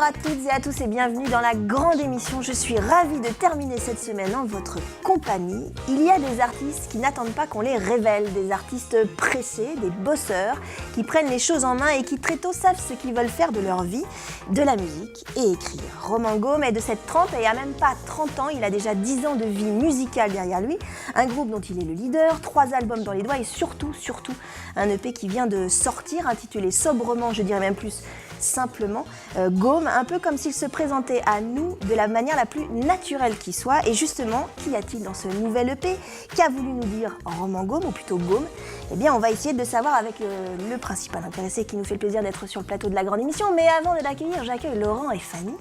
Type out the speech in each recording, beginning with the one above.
à toutes et à tous et bienvenue dans la grande émission. Je suis ravie de terminer cette semaine en votre compagnie. Il y a des artistes qui n'attendent pas qu'on les révèle, des artistes pressés, des bosseurs qui prennent les choses en main et qui très tôt savent ce qu'ils veulent faire de leur vie, de la musique et écrire. Romain Gaume est de cette trempe et il n'y a même pas 30 ans, il a déjà 10 ans de vie musicale derrière lui, un groupe dont il est le leader, 3 albums dans les doigts et surtout un EP qui vient de sortir intitulé sobrement, je dirais même plus simplement, Gaume, un peu comme s'il se présentait à nous de la manière la plus naturelle qui soit. Et justement, qu'y a-t-il dans ce nouvel EP? Qu'a voulu nous dire Romain Gaume, ou plutôt Gaume? Eh bien, on va essayer de savoir avec le principal intéressé qui nous fait le plaisir d'être sur le plateau de la grande émission. Mais avant de l'accueillir, j'accueille Laurent et Fanny.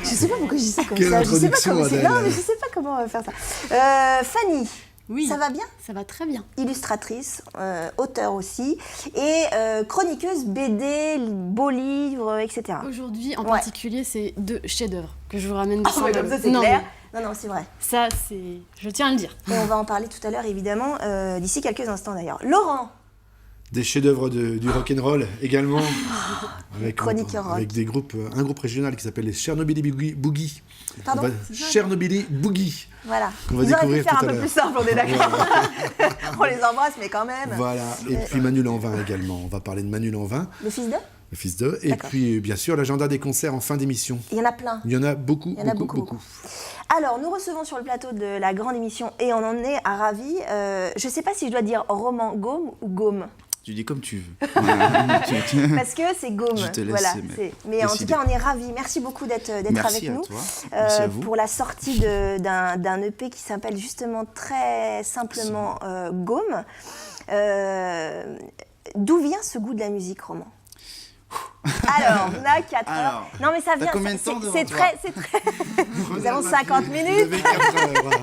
Je sais pas pourquoi je dis ça comme ça. Je sais pas comment c'est. Non, mais je sais pas comment faire ça. Fanny. Oui, ça va bien? Ça va très bien. Illustratrice, auteure aussi, et chroniqueuse BD, beaux livres, etc. Aujourd'hui, en particulier, c'est 2 chefs-d'œuvre que je vous ramène de ça. Comme ça, c'est clair. Non, c'est vrai. Ça, c'est... Je tiens à le dire. Et on va en parler tout à l'heure, évidemment, d'ici quelques instants d'ailleurs. Laurent. Des chefs-d'œuvre du rock'n'roll également, chroniqueur rock. Avec des groupes, un groupe régional qui s'appelle les Chernobyl Boogie. Pardon, Chernobyl Boogie. Voilà. On va Ils auraient pu découvrir faire tout un à peu l'heure. plus simple, on est d'accord. On les embrasse, mais quand même. Voilà. Et puis Manu Lanvin également. On va parler de Manu Lanvin. Le fils d'eux? Le fils d'eux. Et puis, bien sûr, l'agenda des concerts en fin d'émission. Il y en a plein. Il y en a beaucoup. Alors, nous recevons sur le plateau de la grande émission, et on en est à ravi. Je ne sais pas si je dois dire Romain Gaume ou Gaume. Tu dis comme tu veux. Parce que c'est Gaume. Je te laisse, voilà, mais en tout cas, on est ravis. Merci beaucoup d'être avec nous. Merci à vous. Pour la sortie d'un EP qui s'appelle justement très simplement Gaume. D'où vient ce goût de la musique, Romain? Alors, on a 4 heures. Non, mais ça vient. Combien de temps c'est très. Nous avons 50 minutes. Vous avez 4 heures, voilà.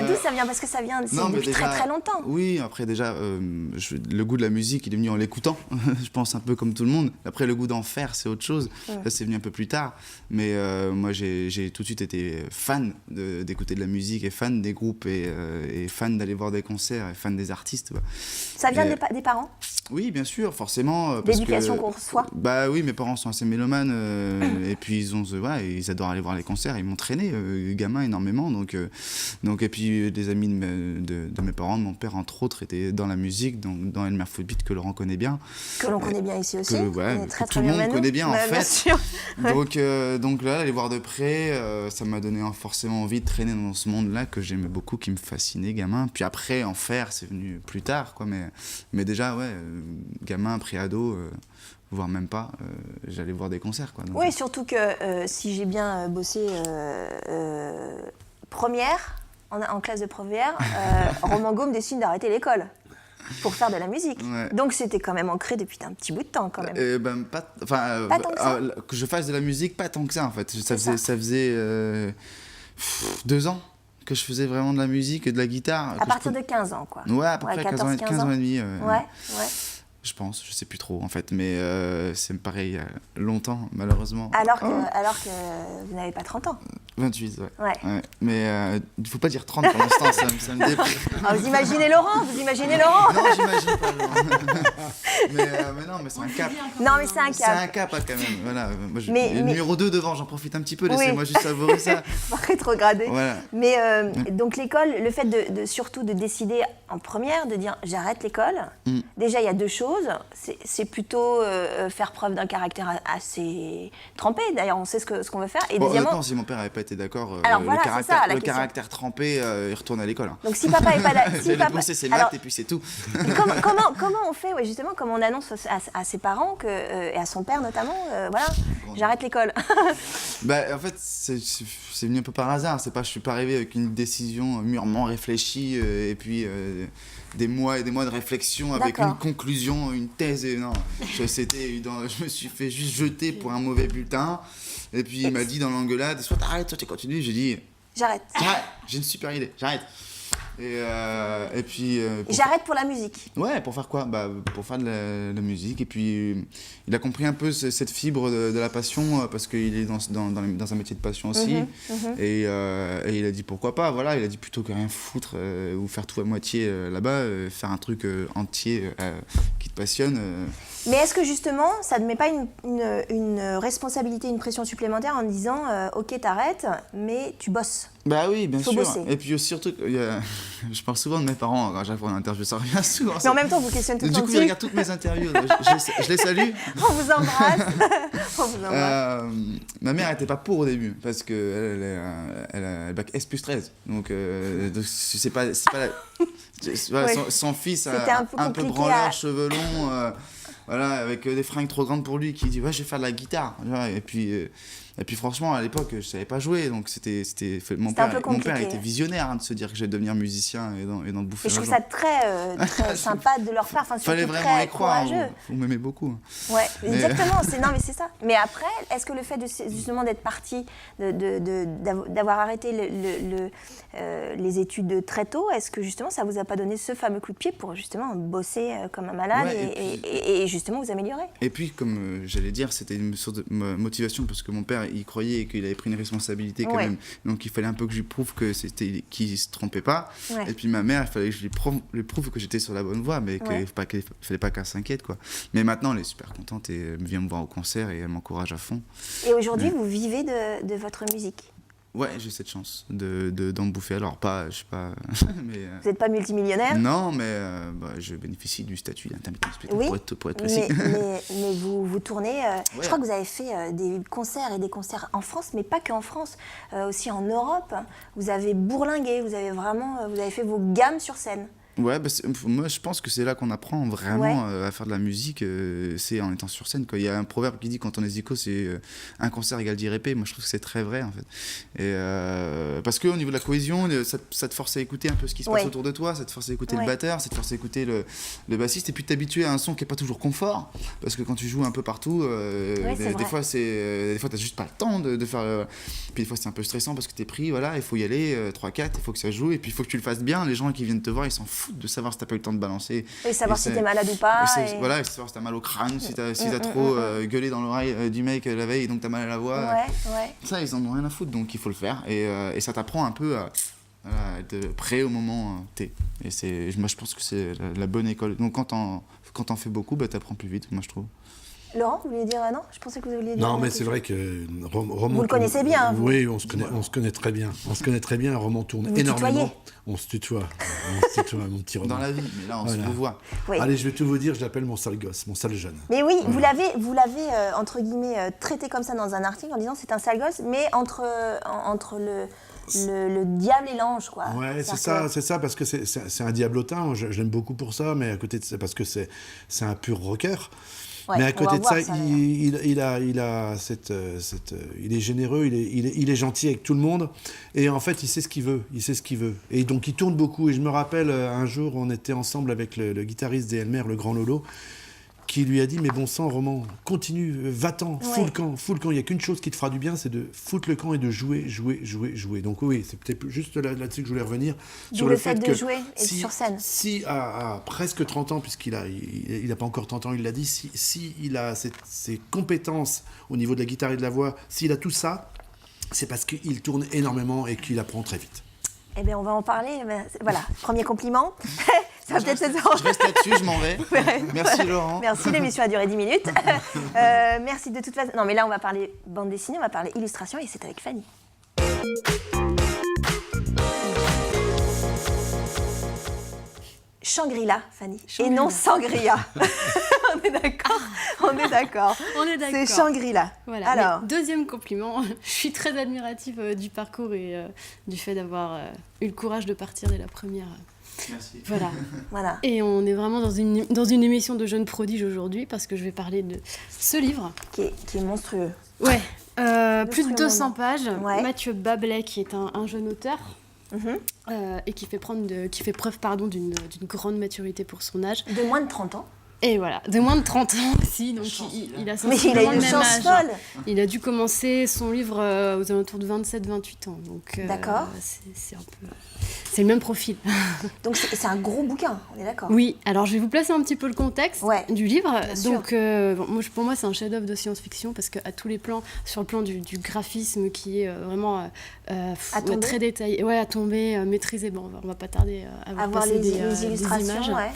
D'où ça vient? Parce que ça vient depuis très longtemps. Oui, après déjà, le goût de la musique, il est venu en l'écoutant, je pense un peu comme tout le monde. Après, le goût d'en faire, c'est autre chose. Ça, c'est venu un peu plus tard. Mais moi, j'ai tout de suite été fan d'écouter de la musique et fan des groupes et fan d'aller voir des concerts et fan des artistes. Ouais. Ça vient des parents? Oui, bien sûr, forcément. L'éducation qu'on reçoit? Bah oui, mes parents sont assez mélomanes et puis ils adorent aller voir les concerts. Ils m'ont traîné, gamin, énormément. Donc, et puis des amis de mes parents, de mon père entre autres, étaient dans la musique, dans Elmer Footbeat que Laurent connaît bien. Que l'on connaît bien ici aussi. Que tout le monde connaît bien en fait. Bien sûr. Donc là, aller voir de près, ça m'a donné forcément envie de traîner dans ce monde-là que j'aimais beaucoup, qui me fascinait, gamin. Puis après, en faire, c'est venu plus tard, quoi. Mais déjà, gamin, pré-ado, voire même pas, j'allais voir des concerts, quoi. Donc, oui, surtout que si j'ai bien bossé première, en classe de première, Romain Gaume décide d'arrêter l'école pour faire de la musique. Ouais. Donc c'était quand même ancré depuis un petit bout de temps, quand même. Pas tant que ça. Que je fasse de la musique, pas tant que ça, en fait. Ça faisait 2 ans que je faisais vraiment de la musique et de la guitare. À partir de 15 ans, quoi. Ouais, à peu près 15 ans et demi. Ouais. Je pense, je sais plus trop en fait, mais c'est pareil longtemps malheureusement. Alors que vous n'avez pas 30 ans. 28, ouais. Mais il faut pas dire 30 pour l'instant, ça me déprime. Ah, vous imaginez Laurent? Non, j'imagine pas Laurent. mais non, mais c'est un cap. Non, mais c'est un cap. C'est un cap quand même. Voilà. Moi, numéro 2 devant, j'en profite un petit peu, laissez-moi juste savourer ça. Rétrograder. Voilà. Mais donc l'école, le fait surtout de décider en première, de dire j'arrête l'école, déjà il y a 2 choses. C'est plutôt faire preuve d'un caractère assez trempé. D'ailleurs, on sait ce qu'on veut faire. Et deuxièmement, honnêtement, si mon père n'avait pas été d'accord, le caractère trempé, il retourne à l'école. Hein. Donc si papa n'est pas d'accord, si bosser ses maths et puis c'est tout. comment on fait, justement, comment on annonce à ses parents et à son père notamment, j'arrête l'école. En fait, c'est venu un peu par hasard. Je suis pas arrivé avec une décision mûrement réfléchie et puis des mois et des mois de réflexion avec une conclusion, une thèse. Et non, je me suis fait juste jeter pour un mauvais bulletin. Et puis il m'a dit dans l'engueulade, soit t'arrêtes, soit tu continues. J'ai dit, j'arrête. J'ai une super idée, j'arrête. Et puis... J'arrête pour la musique. Ouais, pour faire quoi? Pour faire de la musique. Et puis, il a compris un peu cette fibre de la passion, parce qu'il est dans un métier de passion aussi. Et il a dit pourquoi pas, voilà. Il a dit plutôt que rien foutre ou faire tout à moitié là-bas, faire un truc entier qui te passionne. Mais est-ce que justement, ça ne met pas une responsabilité, une pression supplémentaire en disant ok, t'arrêtes, mais tu bosses? Bah oui, bien sûr. Bosser. Et puis surtout, je parle souvent de mes parents quand j'arrive pour une interview, ça revient souvent. Mais en même temps, vous questionnez tout le temps. Du coup, ils regardent toutes mes interviews. Je les salue. On vous embrasse. On vous embrasse. Ma mère n'était pas pour au début, parce qu'elle a le bac S plus 13. Donc c'est pas voilà, Ouais. son fils C'était un peu un peu compliqué branleur, cheveux longs, voilà, avec des fringues trop grandes pour lui, qui dit ouais, je vais faire de la guitare. Et puis franchement, à l'époque, je savais pas jouer, donc mon père était visionnaire de se dire que j'allais devenir musicien et d'en bouffer. Et je trouve ça très sympa de leur part. Enfin, fallait vraiment très y croire. Courageux. Vous m'aimez beaucoup. Ouais, exactement. Non, mais c'est ça. Mais après, est-ce que le fait justement d'être parti, d'avoir arrêté les études très tôt, est-ce que justement ça vous a pas donné ce fameux coup de pied pour justement bosser comme un malade et justement vous améliorer? Et puis, comme j'allais dire, c'était une sorte de motivation parce que mon père il croyait et qu'il avait pris une responsabilité quand même. Donc il fallait un peu que je lui prouve qu'il se trompait pas. Ouais. Et puis ma mère, il fallait que je lui prouve que j'étais sur la bonne voie, mais qu'il fallait pas qu'elle s'inquiète, quoi. Mais maintenant, elle est super contente et elle vient me voir au concert et elle m'encourage à fond. Et aujourd'hui, vous vivez de votre musique? Ouais, j'ai cette chance d'en bouffer. Alors, je sais pas... mais, vous n'êtes pas multimillionnaire? Non, mais je bénéficie du statut d'intermittent spectacle, pour être précis. Mais vous tournez... Je crois que vous avez fait des concerts en France, mais pas qu'en France, aussi en Europe. Vous avez bourlingué, vous avez fait vos gammes sur scène. Ouais, moi je pense que c'est là qu'on apprend vraiment à faire de la musique, c'est en étant sur scène, quoi. Il y a un proverbe qui dit quand on est zico, c'est un concert égale 10 répés. Moi je trouve que c'est très vrai en fait. Et parce qu'au niveau de la cohésion, ça te force à écouter un peu ce qui se passe autour de toi, ça te force à écouter le batteur, ça te force à écouter le bassiste, et puis t'habituer à un son qui est pas toujours confort, parce que quand tu joues un peu partout, des fois t'as juste pas le temps de faire. Puis des fois c'est un peu stressant parce que t'es pris, voilà, il faut y aller, 3-4, il faut que ça joue, et puis il faut que tu le fasses bien. Les gens qui viennent te voir, ils s'en foutent de savoir si t'as pas eu le temps de balancer. Et savoir si t'es malade ou pas. Voilà, et savoir si t'as mal au crâne, si t'as trop gueulé dans l'oreille du mec la veille et donc t'as mal à la voix. Ça, ils en ont rien à foutre, donc il faut le faire. Et ça t'apprend un peu à être prêt au moment T. Et moi, je pense que c'est la bonne école. Donc quand t'en fais beaucoup, t'apprends plus vite, moi je trouve. Laurent, vous vouliez dire non? Je pensais que vous vouliez dire. Non, mais c'est vrai que Roman. Vous le connaissez bien, vous? Oui, on se connaît très bien. On se connaît très bien. Roman tourne énormément. On se tutoie, mon petit Roman. Dans la vie, mais là on se voit. Oui. Allez, je vais tout vous dire. Je l'appelle mon sale gosse, mon sale jeune. Mais oui, vous l'avez entre guillemets traité comme ça dans un article en disant c'est un sale gosse, mais entre le diable et l'ange, quoi. Ouais, c'est ça, parce que c'est un diablotin. Je l'aime beaucoup pour ça, mais à côté de ça, parce que c'est un pur rocker. Ouais, mais à côté de ça, il est généreux, il est gentil avec tout le monde, et en fait, il sait ce qu'il veut, et donc il tourne beaucoup. Et je me rappelle, un jour, on était ensemble avec le guitariste des Elmer, le grand Lolo, qui lui a dit, mais bon sang, Roman, continue, va-t'en, fous le camp, il n'y a qu'une chose qui te fera du bien, c'est de foutre le camp et de jouer. Donc oui, c'est peut-être juste là-dessus que je voulais revenir. Sur le fait de jouer et sur scène. Si à presque 30 ans, puisqu'il a pas encore 30 ans, il l'a dit, si il a ses compétences au niveau de la guitare et de la voix, s'il a tout ça, c'est parce qu'il tourne énormément et qu'il apprend très vite. Eh bien, on va en parler. Voilà, premier compliment. Ça va peut-être se Je reste là-dessus, je m'en vais. Merci Laurent. Merci, l'émission a duré 10 minutes. Merci de toute façon. Non, mais là, on va parler bande dessinée, on va parler illustration, et c'est avec Fanny. Shangri-La, Fanny. Et non Sangria. On est d'accord. C'est Shangri-La. Voilà. Alors, deuxième compliment. Je suis très admirative du parcours et du fait d'avoir eu le courage de partir dès la première. Merci. Voilà. Et on est vraiment dans une émission de jeunes prodiges aujourd'hui, parce que je vais parler de ce livre. Qui est monstrueux. Ouais. Plus de 200 pages. Ouais. Mathieu Bablet, qui est un jeune auteur. Et qui fait preuve d'une grande maturité pour son âge. De moins de 30 ans. Et voilà, de moins de 30 ans aussi, donc il a Mais il a sensiblement le une même chance âge. folle. Il a dû commencer son livre aux alentours de 27-28 ans, donc D'accord. c'est un peu... C'est le même profil. Donc c'est un gros bouquin, on est d'accord. Oui, alors je vais vous placer un petit peu le contexte du livre. Bien sûr. Donc pour moi c'est un chef-d'œuvre de science-fiction parce qu'à tous les plans, sur le plan du graphisme qui est vraiment très détaillé, à tomber, maîtrisé. Bon, on va pas tarder à voir passer les des illustrations. images. Ouais.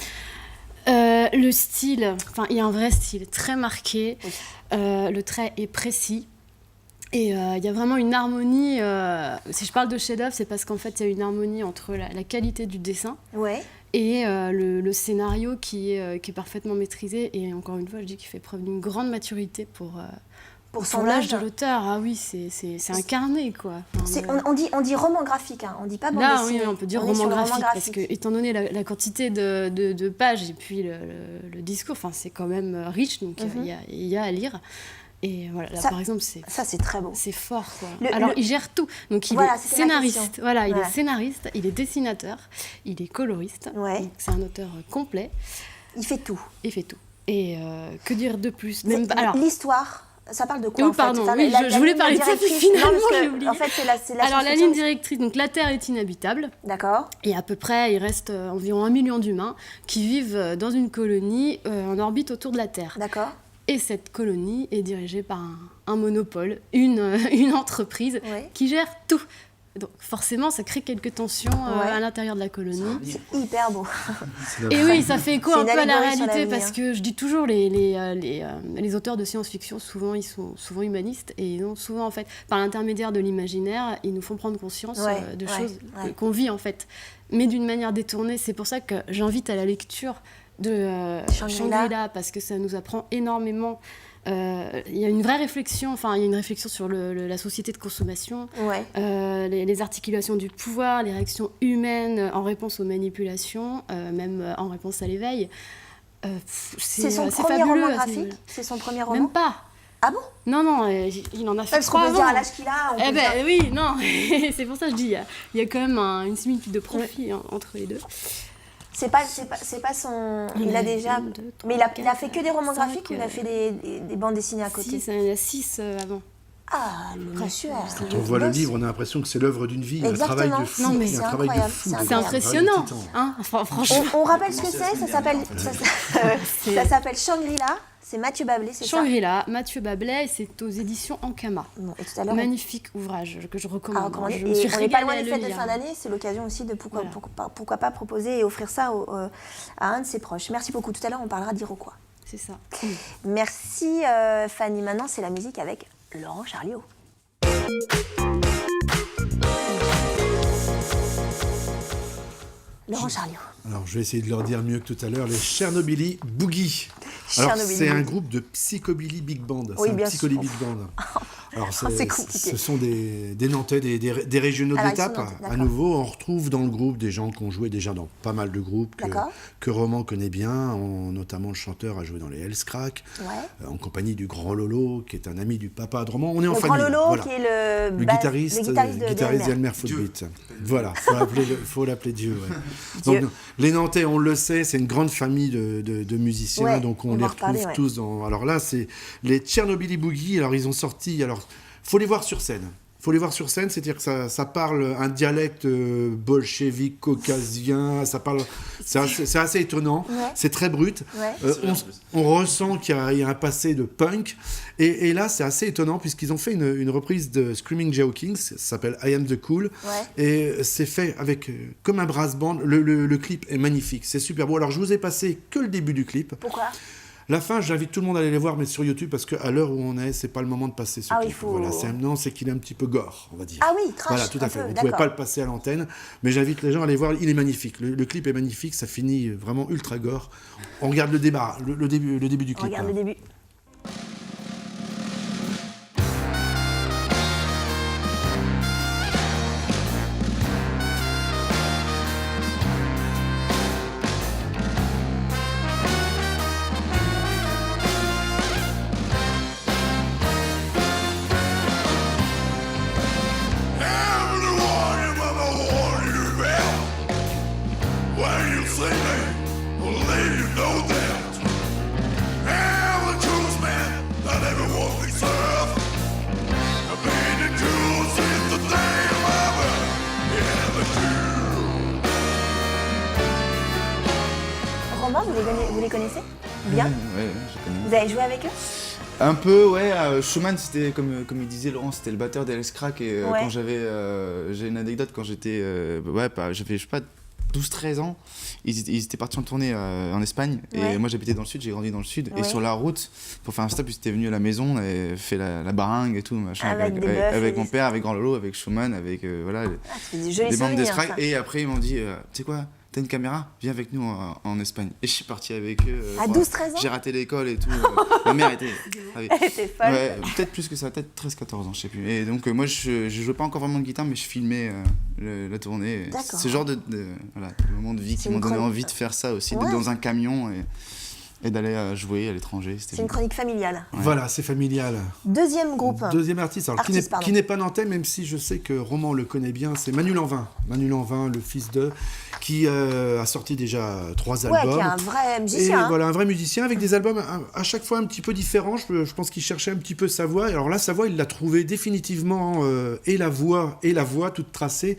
Le style, il y a un vrai style très marqué. Oui. Le trait est précis. Et il y a vraiment une harmonie. Si je parle de chef-d'œuvre, c'est parce qu'en fait, il y a une harmonie entre la qualité du dessin et le scénario qui est parfaitement maîtrisé. Et encore une fois, je dis qu'il fait preuve d'une grande maturité pour son l'âge âge de l'auteur. Ah oui, c'est incarné, quoi. On dit roman graphique, hein. On dit pas bande Là, dessinée. oui, on peut dire est sur roman le graphique, parce que, étant donné la quantité de pages et puis le discours, c'est quand même riche, donc il y a à lire. Et voilà, là, par exemple, c'est très beau. C'est fort, quoi. Alors, il gère tout. Donc, il est scénariste. Voilà, il est scénariste, il est dessinateur, il est coloriste. Ouais. Donc, c'est un auteur complet. Il fait tout. Et que dire de plus? Alors, l'histoire, ça parle de quoi en fait? Pardon, je voulais parler de ça, puis finalement, j'ai oublié. En fait, c'est la Alors, la ligne directrice, donc la Terre est inhabitable. D'accord. Et à peu près, il reste environ 1 million d'humains qui vivent dans une colonie en orbite autour de la Terre. D'accord. Et cette colonie est dirigée par un monopole, une entreprise qui gère tout. Donc forcément, ça crée quelques tensions à l'intérieur de la colonie. C'est hyper beau. Et oui, ça fait écho un peu à la allégorie sur réalité, l'avenir. parce que je dis toujours, les auteurs de science-fiction, souvent, ils sont souvent humanistes, et ils ont souvent, en fait, par l'intermédiaire de l'imaginaire, ils nous font prendre conscience de choses qu'on vit, en fait. Mais d'une manière détournée. C'est pour ça que j'invite à la lecture de Shangri-La, parce que ça nous apprend énormément. Il y a une vraie réflexion, il y a une réflexion sur la société de consommation, les articulations du pouvoir, les réactions humaines en réponse aux manipulations, même en réponse à l'éveil. C'est son premier fabuleux, roman graphique? C'est son premier roman? Même pas. Ah bon? Non, il en a fait Parce qu'on 3 peut dire à avant. l'âge qu'il a. Oui, non, c'est pour ça que je dis, il y a quand même une similitude de profil entre les deux. C'est pas son. Il a déjà. Mais il a fait que des romans graphiques ou il a fait des bandes dessinées à côté? Il y en a 6 avant. Ah, le monsieur. Quand on voit le livre, on a l'impression que c'est l'œuvre d'une vie, un travail de fou. Non, mais c'est un travail de fou. C'est impressionnant. Franchement. On rappelle ce que c'est. Ça s'appelle Shangri-La. C'est Mathieu Babelet, c'est ça? Shangri-La, Mathieu Babelet, et c'est aux éditions Ankama. Bon, et tout à l'heure, magnifique ouvrage que je recommande. On n'est pas loin des fêtes de fin d'année, c'est l'occasion aussi de pourquoi pas proposer et offrir ça à un de ses proches. Merci beaucoup. Tout à l'heure, on parlera d'Iroquois. C'est ça. Merci Fanny. Maintenant, c'est la musique avec Laurent Charliot. Laurent Charliot. Alors, je vais essayer de leur dire mieux que tout à l'heure, les Chernobyli Boogie. Alors, c'est un groupe de psychobilly big band. Oui, c'est un bien psychobilly sûr. big band. Alors, c'est compliqué. Ce sont des Nantais, des régionaux de l'étape. À nouveau, on retrouve dans le groupe des gens qui ont joué déjà dans pas mal de groupes que Roman connaît bien. Notamment, le chanteur a joué dans les Hellscrack, en compagnie du Grand Lolo, qui est un ami du papa de Roman. On est en famille. Le Grand Lolo, qui est le guitariste d'Elmer Footbeat. Voilà, faut l'appeler Dieu. Ouais. Donc, les Nantais, on le sait, c'est une grande famille de musiciens, donc on les retrouve tous dans... Alors là, c'est les Chernobyli Boogie. Alors, ils ont sorti... Alors, faut les voir sur scène. C'est-à-dire que ça parle un dialecte bolchevique, caucasien, c'est assez étonnant, c'est très brut. On ressent qu'il y a un passé de punk. Et là, c'est assez étonnant puisqu'ils ont fait une reprise de Screaming Jay Hawkins, ça s'appelle I Am the Cool. Et c'est fait avec comme un brass band. Le clip est magnifique, c'est super beau. Alors, je vous ai passé que le début du clip. Pourquoi ? La fin, j'invite tout le monde à aller les voir, mais sur YouTube, parce qu'à l'heure où on est, c'est pas le moment de passer ce clip. Voilà, c'est qu'il est un petit peu gore, on va dire. Ah oui, trash. Voilà, tout à fait. Vous ne pouvez pas le passer à l'antenne, mais j'invite les gens à aller voir. Il est magnifique. Le clip est magnifique, ça finit vraiment ultra gore. On regarde le début du clip. On regarde le début. vous les connaissez bien? Ouais, je connais. Vous avez joué avec eux? Un peu, ouais. Schumann, c'était comme il disait Laurent, c'était le batteur d'Alex Crack. Et quand j'ai une anecdote, quand j'étais, j'avais, je sais pas, 12-13 ans, ils étaient partis en tournée en Espagne. Et moi, j'habitais dans le sud, j'ai grandi dans le sud. Et sur la route, pour faire un stop, ils étaient venus à la maison, on avait fait la baringue et tout, machin. Avec mon père, avec Grand Lolo, avec Schumann, avec des membres d'Alex Crack. Et après, ils m'ont dit, tu sais quoi? T'as une caméra? Viens avec nous en Espagne. Et je suis parti avec eux. À 12-13 ans? J'ai raté l'école et tout. Ma mère était... Elle était folle. Ouais, peut-être plus que ça, peut-être 13-14 ans, je sais plus. Et donc moi, je jouais pas encore vraiment de guitare, mais je filmais la tournée. C'est ce genre de moments de vie qui m'ont donné envie de faire ça aussi, d'être dans un camion et d'aller jouer à l'étranger. C'est une chronique familiale. Ouais. Voilà, c'est familial. Deuxième groupe. Deuxième artiste, alors, qui n'est pas nantais, même si je sais que Roman le connaît bien, c'est Manu Lanvin. Manu Lanvin, le fils de, qui a sorti déjà 3 albums. Ouais, qui est un vrai musicien. Et voilà, un vrai musicien avec des albums à chaque fois un petit peu différents. Je pense qu'il cherchait un petit peu sa voix. Et alors là, sa voix, il l'a trouvée définitivement, et la voix toute tracée,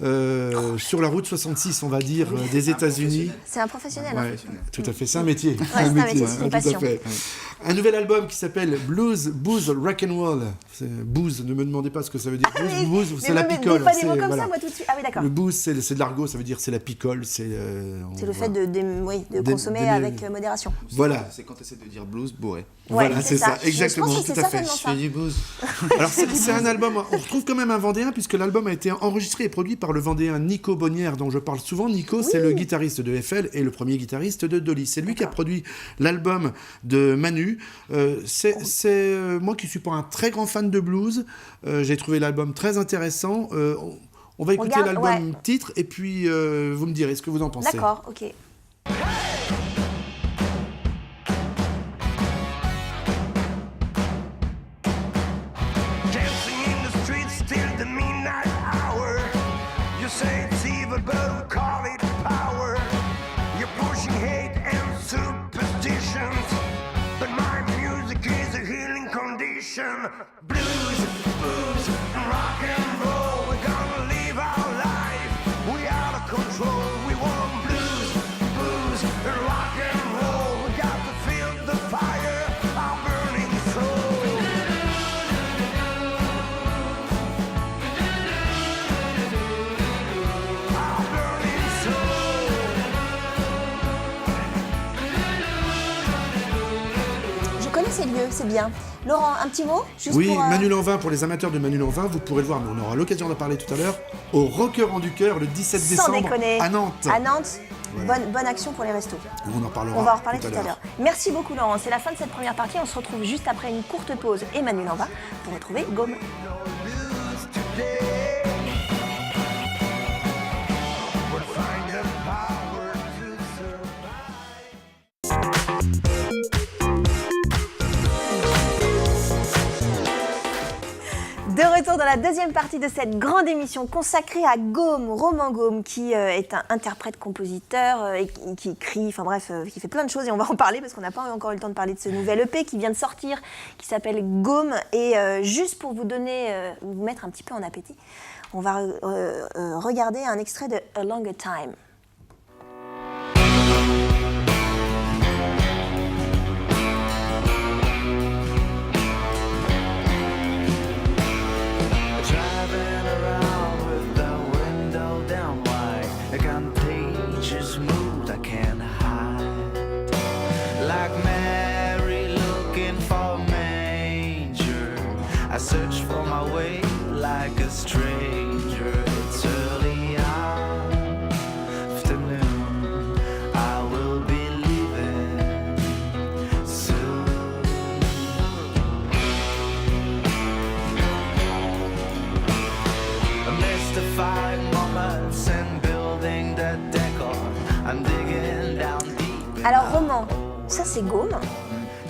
sur la route 66, on va dire, des États-Unis. C'est un professionnel. Ouais, tout à fait, c'est un métier. Ouais, c'est un métier, c'est une passion. Un nouvel album qui s'appelle Blues, Booze, Rock'n'Roll. Booze, ne me demandez pas ce que ça veut dire. Booze, c'est la picole. Pas des mots comme ça, moi, tout de suite. Ah oui, d'accord. Le booze, c'est de l'argot, ça veut dire c'est la picole. C'est le fait de consommer avec modération. Voilà. C'est quand tu essaies de dire blues bourré. Voilà, c'est ça, exactement, tout à fait. Je fais du blues. Alors c'est un album, on retrouve quand même un Vendéen, puisque l'album a été enregistré et produit par le Vendéen Nico Bonnière, dont je parle souvent. Nico, c'est le guitariste de FL et le premier guitariste de Dolly. C'est lui qui a produit l'album de Manu. C'est moi qui suis pas un très grand fan de blues. J'ai trouvé l'album très intéressant. On va écouter l'album titre et puis vous me direz ce que vous en pensez. D'accord, ok. Blues, booze, rock and roll. We're gonna live our life. We out of control. We want blues, booze, rock and roll. We got to feel the fire, our burning soul. Our burning soul. Je connais ces lieux, c'est bien. Laurent, un petit mot juste Oui, pour, Manu Lanvin, pour les amateurs de Manu Lanvin, vous pourrez le voir, mais on aura l'occasion d'en parler tout à l'heure, au Rockeran du Cœur le 17 décembre à Nantes. À Nantes, voilà. bonne action pour les restos. On en parlera. On va en reparler tout à l'heure. Merci beaucoup Laurent, c'est la fin de cette première partie. On se retrouve juste après une courte pause et Manu Lanvin pour retrouver Gaume. De retour dans la deuxième partie de cette grande émission consacrée à Gaume, Roman Gaume, qui est un interprète-compositeur et qui écrit, enfin bref, qui fait plein de choses et on va en parler parce qu'on n'a pas encore eu le temps de parler de ce nouvel EP qui vient de sortir, qui s'appelle Gaume. Et juste pour vous mettre un petit peu en appétit, on va regarder un extrait de A Longer Time. I search for my way like a stranger. It's early afternoon. I will be leaving soon. Mystified moments and building the decor. I'm digging down deep. Alors Roman, ça c'est Gaume,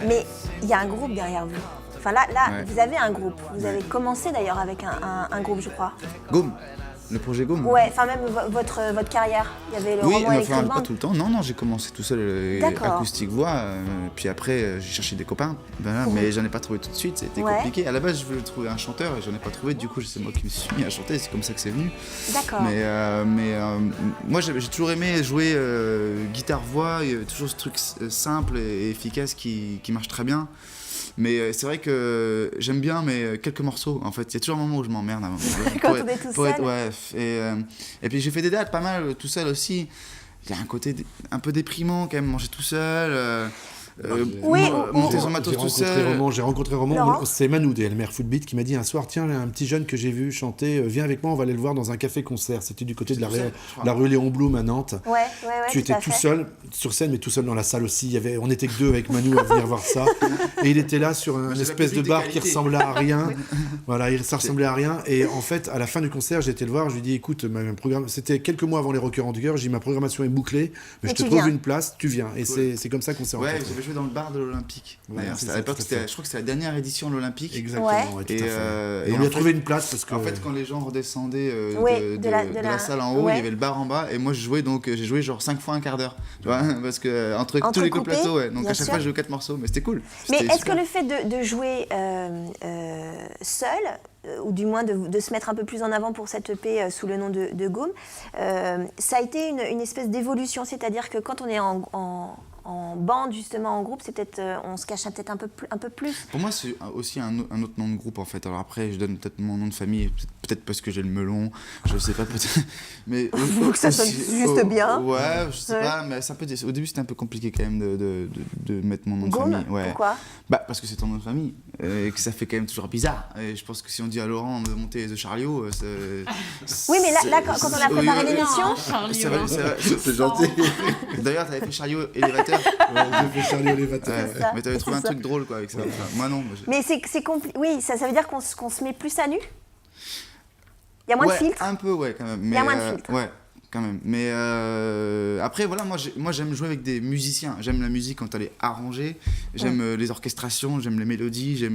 mais il y a un groupe derrière vous. Enfin là, vous avez un groupe. Vous avez commencé d'ailleurs avec un groupe, je crois. Gaume. Le projet Gaume. Ouais, enfin même votre carrière. Il y avait le Oui, roman enfin Electric pas Band. tout le temps. Non, j'ai commencé tout seul, D'accord. acoustique voix. Puis après, j'ai cherché des copains. Voilà, mais j'en ai pas trouvé tout de suite. C'était Ouais. compliqué. À la base, je voulais trouver un chanteur et j'en ai pas trouvé. Du coup, c'est moi qui me suis mis à chanter. C'est comme ça que c'est venu. D'accord. Mais moi, j'ai toujours aimé jouer guitare-voix. Il y a toujours ce truc simple et efficace qui marche très bien. Mais c'est vrai que j'aime bien, mais quelques morceaux. En fait, il y a toujours un moment où je m'emmerde. Quand on est tout seul. Ouais. Et puis j'ai fait des dates pas mal tout seul aussi. Il y a un côté un peu déprimant quand même, manger tout seul. Monter son matos tout seul. J'ai rencontré Laurent. Roman, c'est Manou des Elmer Footbeat qui m'a dit un soir, tiens, un petit jeune que j'ai vu chanter, viens avec moi, on va aller le voir dans un café-concert. C'était du côté de la rue Léon Blum à Nantes. Ouais, Tu étais tout seul sur scène, mais tout seul dans la salle aussi. On était que deux avec Manou à venir voir ça. Et il était là sur une J'ai espèce de la bar publicité qui ressemblait à rien. Voilà, ça ressemblait à rien. Et en fait, à la fin du concert, j'ai été le voir. Je lui ai dit, écoute, c'était quelques mois avant les Rockers en Cœur. J'ai dit, ma programmation est bouclée, mais Et je te tu trouve viens. une place, tu viens. Et c'est comme ça qu'on s'est Ouais, rencontrés. j'avais joué dans le bar de l'Olympique. Ouais, D'ailleurs, c'est à ça, l'époque, tout à fait. je crois que c'était la dernière édition de l'Olympique. Exactement, Ouais. ouais, tout à Et, fait. et Et on en lui a fait- trouvé une place parce que. En fait, quand les gens redescendaient Ouais, de la salle en haut, ouais. il y avait le bar en bas, et moi je jouais donc j'ai joué genre 5 fois un quart d'heure, tu vois, parce que entre tous les Entrecoupé, plateaux, ouais. Donc bien à chaque sûr. fois je jouais 4 morceaux, mais c'était cool. Mais C'était est-ce super. que le fait de jouer seul, ou du moins de se mettre un peu plus en avant pour cette EP sous le nom de Gaume, ça a été une espèce d'évolution, c'est-à-dire que quand on est en bande, justement en groupe, c'est peut-être, on se cache peut-être un peu plus. Pour moi, c'est aussi un autre nom de groupe en fait. Alors après, je donne peut-être mon nom de famille, peut-être parce que j'ai le melon, je sais pas, peut-être. Mais Faut que ça sonne juste bien. Ouais, je sais Ouais. pas, mais c'est un peu au début c'était un peu compliqué quand même de mettre mon nom de Gaume, famille. Ouais. pourquoi? Bah parce que c'est ton nom de famille et que ça fait quand même toujours bizarre. Et je pense que si on dit à Laurent de monter The Chariot, Oui, mais là quand on a préparé l'émission, c'est gentil. D'ailleurs, t'avais fait Chariot élévateur. J'ai fait Charlie Olivateur. C'est ça, Mais t'avais trouvé c'est un ça. truc drôle quoi avec ça. Enfin, moi non. mais c'est compliqué. Oui, ça veut dire qu'on se met plus à nu. Il y a moins de filtres. Un peu, ouais, quand même. Il y a moins de filtres. Ouais, quand même. Mais après, voilà, moi j'aime jouer avec des musiciens. J'aime la musique quand elle est arrangée. J'aime les orchestrations, j'aime les mélodies.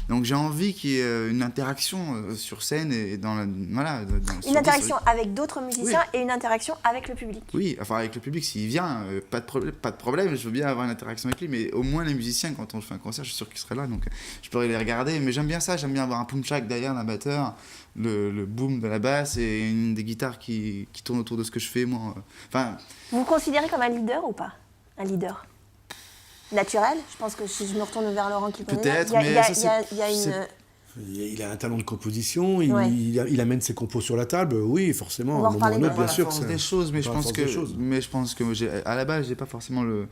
Donc j'ai envie qu'il y ait une interaction sur scène et dans la. Voilà. Une interaction avec d'autres musiciens et une interaction avec le public. Oui, enfin avec le public, s'il vient, pas de problème, je veux bien avoir une interaction avec lui, mais au moins les musiciens, quand on fait un concert, je suis sûr qu'ils seraient là, donc je pourrais les regarder. Mais j'aime bien ça, j'aime bien avoir un boom-shack derrière d'un batteur, le boom de la basse et une des guitares qui tourne autour de ce que je fais, moi. Enfin, Vous vous considérez comme un leader ou pas? Un leader naturel? Je pense que si je me retourne vers Laurent qui connaît. Peut-être, il y a- mais il y a- ça, il y a c'est- une. Il a un talent de composition, Ouais. il amène ses compos sur la table, oui, forcément, On va à un moment ou à un reparler autre, de- bien la sûr. force que des choses, mais je par la pense force que, des choses. à la base, j'ai pas forcément le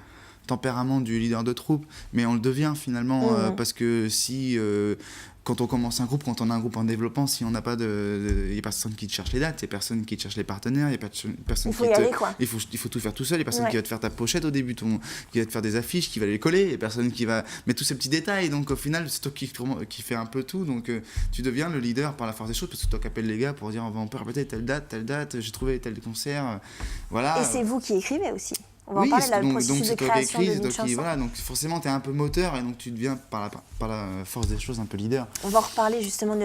tempérament du leader de troupe, mais on le devient finalement parce que si quand on commence un groupe, quand on a un groupe en développement, si on n'a pas il y a personne qui te cherche les dates, il y a personne qui te cherche les partenaires, il y a personne Il faut qui y aller, quoi. il faut tout faire tout seul, il y a personne Ouais. qui va te faire ta pochette au début, qui va te faire des affiches, qui va les coller, il y a personne qui va mettre tous ces petits détails, donc au final c'est toi qui fait un peu tout, donc tu deviens le leader par la force des choses, parce que c'est toi qui appelles les gars pour dire on peut répéter telle date, j'ai trouvé tel concert, voilà. Et c'est vous qui écrivez aussi. On va Oui, en parler, là, le donc processus de c'est toi qui création écris, d'une c'est toi qui, chanson. voilà, donc forcément tu es un peu moteur et donc tu deviens par la force des choses un peu leader. On va reparler justement de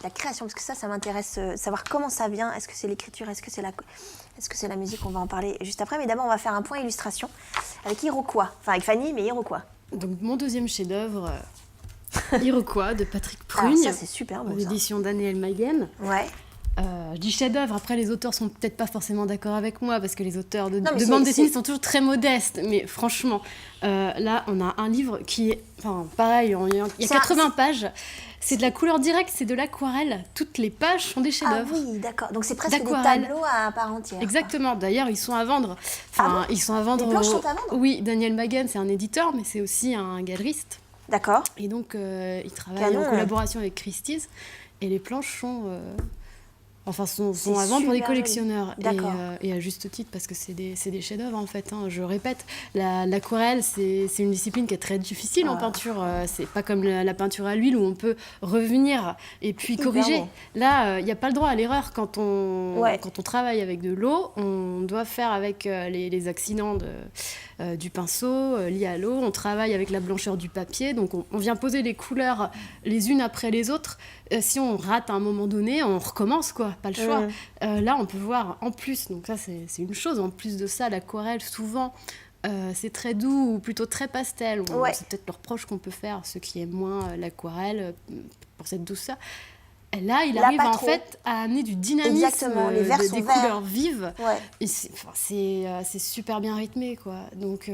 la création, parce que ça m'intéresse, savoir comment ça vient. Est-ce que c'est l'écriture, est-ce que c'est la musique? On va en parler juste après. Mais d'abord, on va faire un point illustration avec Iroquois. Enfin, avec Fanny, mais Iroquois. Donc mon deuxième chef-d'œuvre, Iroquois de Patrick Alors Prugne, ça, c'est super aux bon, ça. éditions Daniel Maguen. Ouais. Je dis chef-d'œuvre, après les auteurs sont peut-être pas forcément d'accord avec moi parce que les auteurs de Non, mais de c'est- bande dessinée c'est- sont toujours très modestes, mais franchement, là on a un livre qui est, enfin pareil, il y a C'est 80 pages, c'est de la couleur directe, c'est de l'aquarelle, toutes les pages sont des Ah chefs-d'œuvre. oui, d'accord. Donc c'est presque des D'aquarelle. tableaux à part entière. Exactement, d'ailleurs ils sont à vendre. Enfin, ils sont à vendre. Les planches sont à vendre? Oui, Daniel Maguen c'est un éditeur, mais c'est aussi un galeriste. D'accord. Et donc, il travaille Canon, en ouais. collaboration avec Christie's. Et les planches sont à vendre pour super des collectionneurs. joli. D'accord. Et à juste titre, parce que c'est des chefs-d'œuvre en fait. Hein. Je répète, l'aquarelle, c'est une discipline qui est très difficile en peinture. C'est pas comme la peinture à l'huile où on peut revenir et puis Hyper corriger. bon. Là, il n'y a pas le droit à l'erreur quand on Ouais. travaille avec de l'eau. On doit faire avec les accidents du pinceau lié à l'eau, on travaille avec la blancheur du papier, donc on vient poser les couleurs les unes après les autres. Si on rate à un moment donné, on recommence, quoi, pas le choix. Là, on peut voir en plus, donc ça c'est une chose, en plus de ça, l'aquarelle, souvent, c'est très doux ou plutôt très pastel. C'est peut-être le reproche qu'on peut faire, ceux qui aiment moins l'aquarelle, pour cette douceur. Et là, il arrive en fait à amener du dynamisme, les verts sont des verts. couleurs vives. Ouais. Et c'est super bien rythmé, quoi. Donc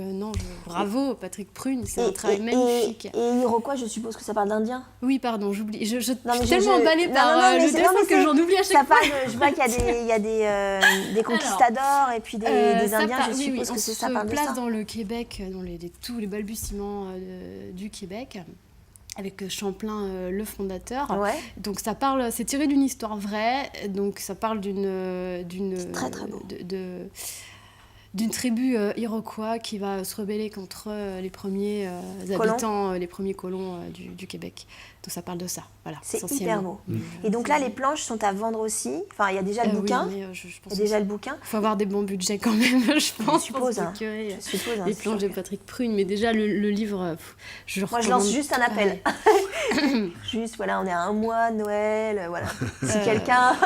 bravo Patrick Prune, c'est un travail magnifique. Et Iroquois, je suppose que ça parle d'indien. Oui, pardon, j'oublie. Je suis Non, mais tellement emballée par le dessin que j'en oublie à chaque fois. Je vois qu'il y a des conquistadors et puis des Indiens, je suppose que ça parle de ça. On se place dans le Québec, dans tous les balbutiements du Québec, avec Champlain, le fondateur. Ouais. Donc c'est tiré d'une histoire vraie. Donc ça parle C'est très très beau. d'une tribu iroquois qui va se rebeller contre les premiers habitants, les premiers colons du Québec. Donc ça parle de ça, voilà. C'est hyper beau. Et donc là, les planches sont à vendre aussi. Enfin, il y a déjà le bouquin. Oui, mais je pense il y a déjà le bouquin. Il faut avoir des bons budgets quand même, je pense. Je suppose. Les planches de Patrick Prune, mais déjà le livre, je le recommande. Moi, je lance juste un appel. Juste, voilà, on est à un mois, Noël, voilà. Si quelqu'un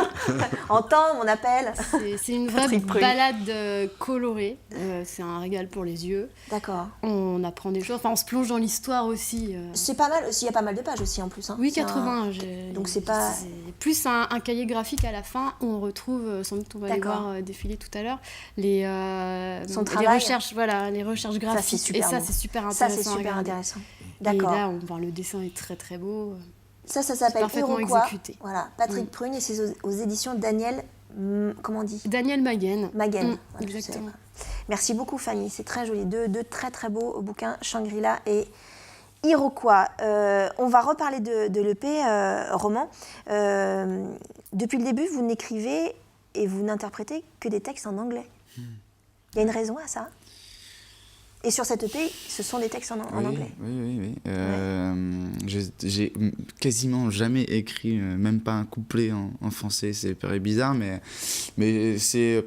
entend mon appel. C'est une vraie balade colorée. C'est un régal pour les yeux. D'accord. On apprend des choses. Enfin, on se plonge dans l'histoire aussi. C'est pas mal aussi. Il y a pas mal de pages aussi en plus. Hein. Oui, 80. Donc c'est pas. C'est plus un cahier graphique à la fin où on retrouve, sans doute on va les voir défiler tout à l'heure, les recherches, les recherches graphiques. Ça, c'est super intéressant. Ça, c'est super intéressant. D'accord. Et là, le dessin est très très beau. Ça s'appelle parfaitement Iroquois. Exécuté. Voilà, Patrick Prune et c'est aux éditions Daniel. Comment on dit ? Daniel Maguen. Maguen. Exactement. Merci beaucoup, Fanny. C'est très joli. Deux très très beaux bouquins, Shangri-La et Iroquois. On va reparler de l'EP roman. Depuis le début, vous n'écrivez et vous n'interprétez que des textes en anglais. Il y a une raison à ça ? Et sur cette EP, ce sont des textes en anglais. Oui. J'ai quasiment jamais écrit, même pas un couplet en français. C'est paraît bizarre, mais c'est...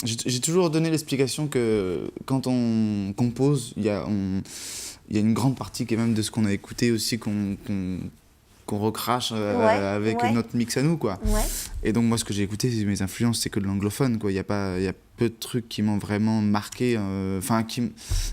J'ai toujours donné l'explication que quand on compose, il y a une grande partie quand même de ce qu'on a écouté aussi qu'on recrache avec notre mix à nous, quoi. Ouais. Et donc moi, ce que j'ai écouté, mes influences, c'est que de l'anglophone, quoi. Il y a peu de trucs qui m'ont vraiment marqué.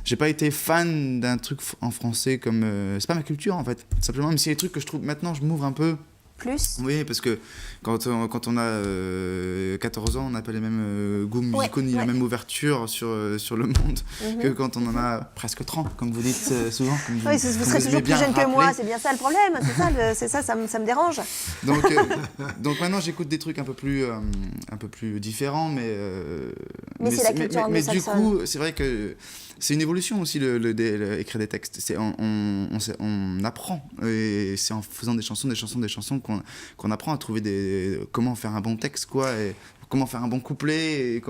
J'ai pas été fan d'un truc en français comme... c'est pas ma culture, en fait. Simplement, même si les trucs que je trouve... Maintenant, je m'ouvre un peu... Plus. Oui, parce que quand on a 14 ans, on n'a pas les mêmes goûts musicaux ni la même ouverture sur le monde que quand on en a presque 30, comme vous dites souvent. Oui, vous serez toujours plus jeune que moi, c'est bien ça le problème, ça me dérange. Donc maintenant, j'écoute des trucs un peu plus différents, mais c'est la culture anglo-saxonne. Mais du coup, c'est vrai que c'est une évolution aussi, écrire des textes. On apprend, et c'est en faisant des chansons qu'on apprend à trouver comment faire un bon texte, quoi, et comment faire un bon couplet,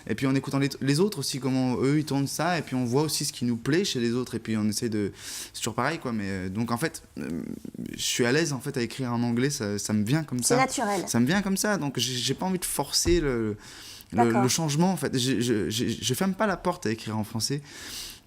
et puis en écoutant les autres aussi, comment eux ils tournent ça, et puis on voit aussi ce qui nous plaît chez les autres, et puis on essaie c'est toujours pareil, quoi. Mais donc en fait, je suis à l'aise en fait à écrire en anglais, ça me vient comme ça. C'est naturel. Ça me vient comme ça, donc j'ai pas envie de forcer le changement, en fait. Je ferme pas la porte à écrire en français,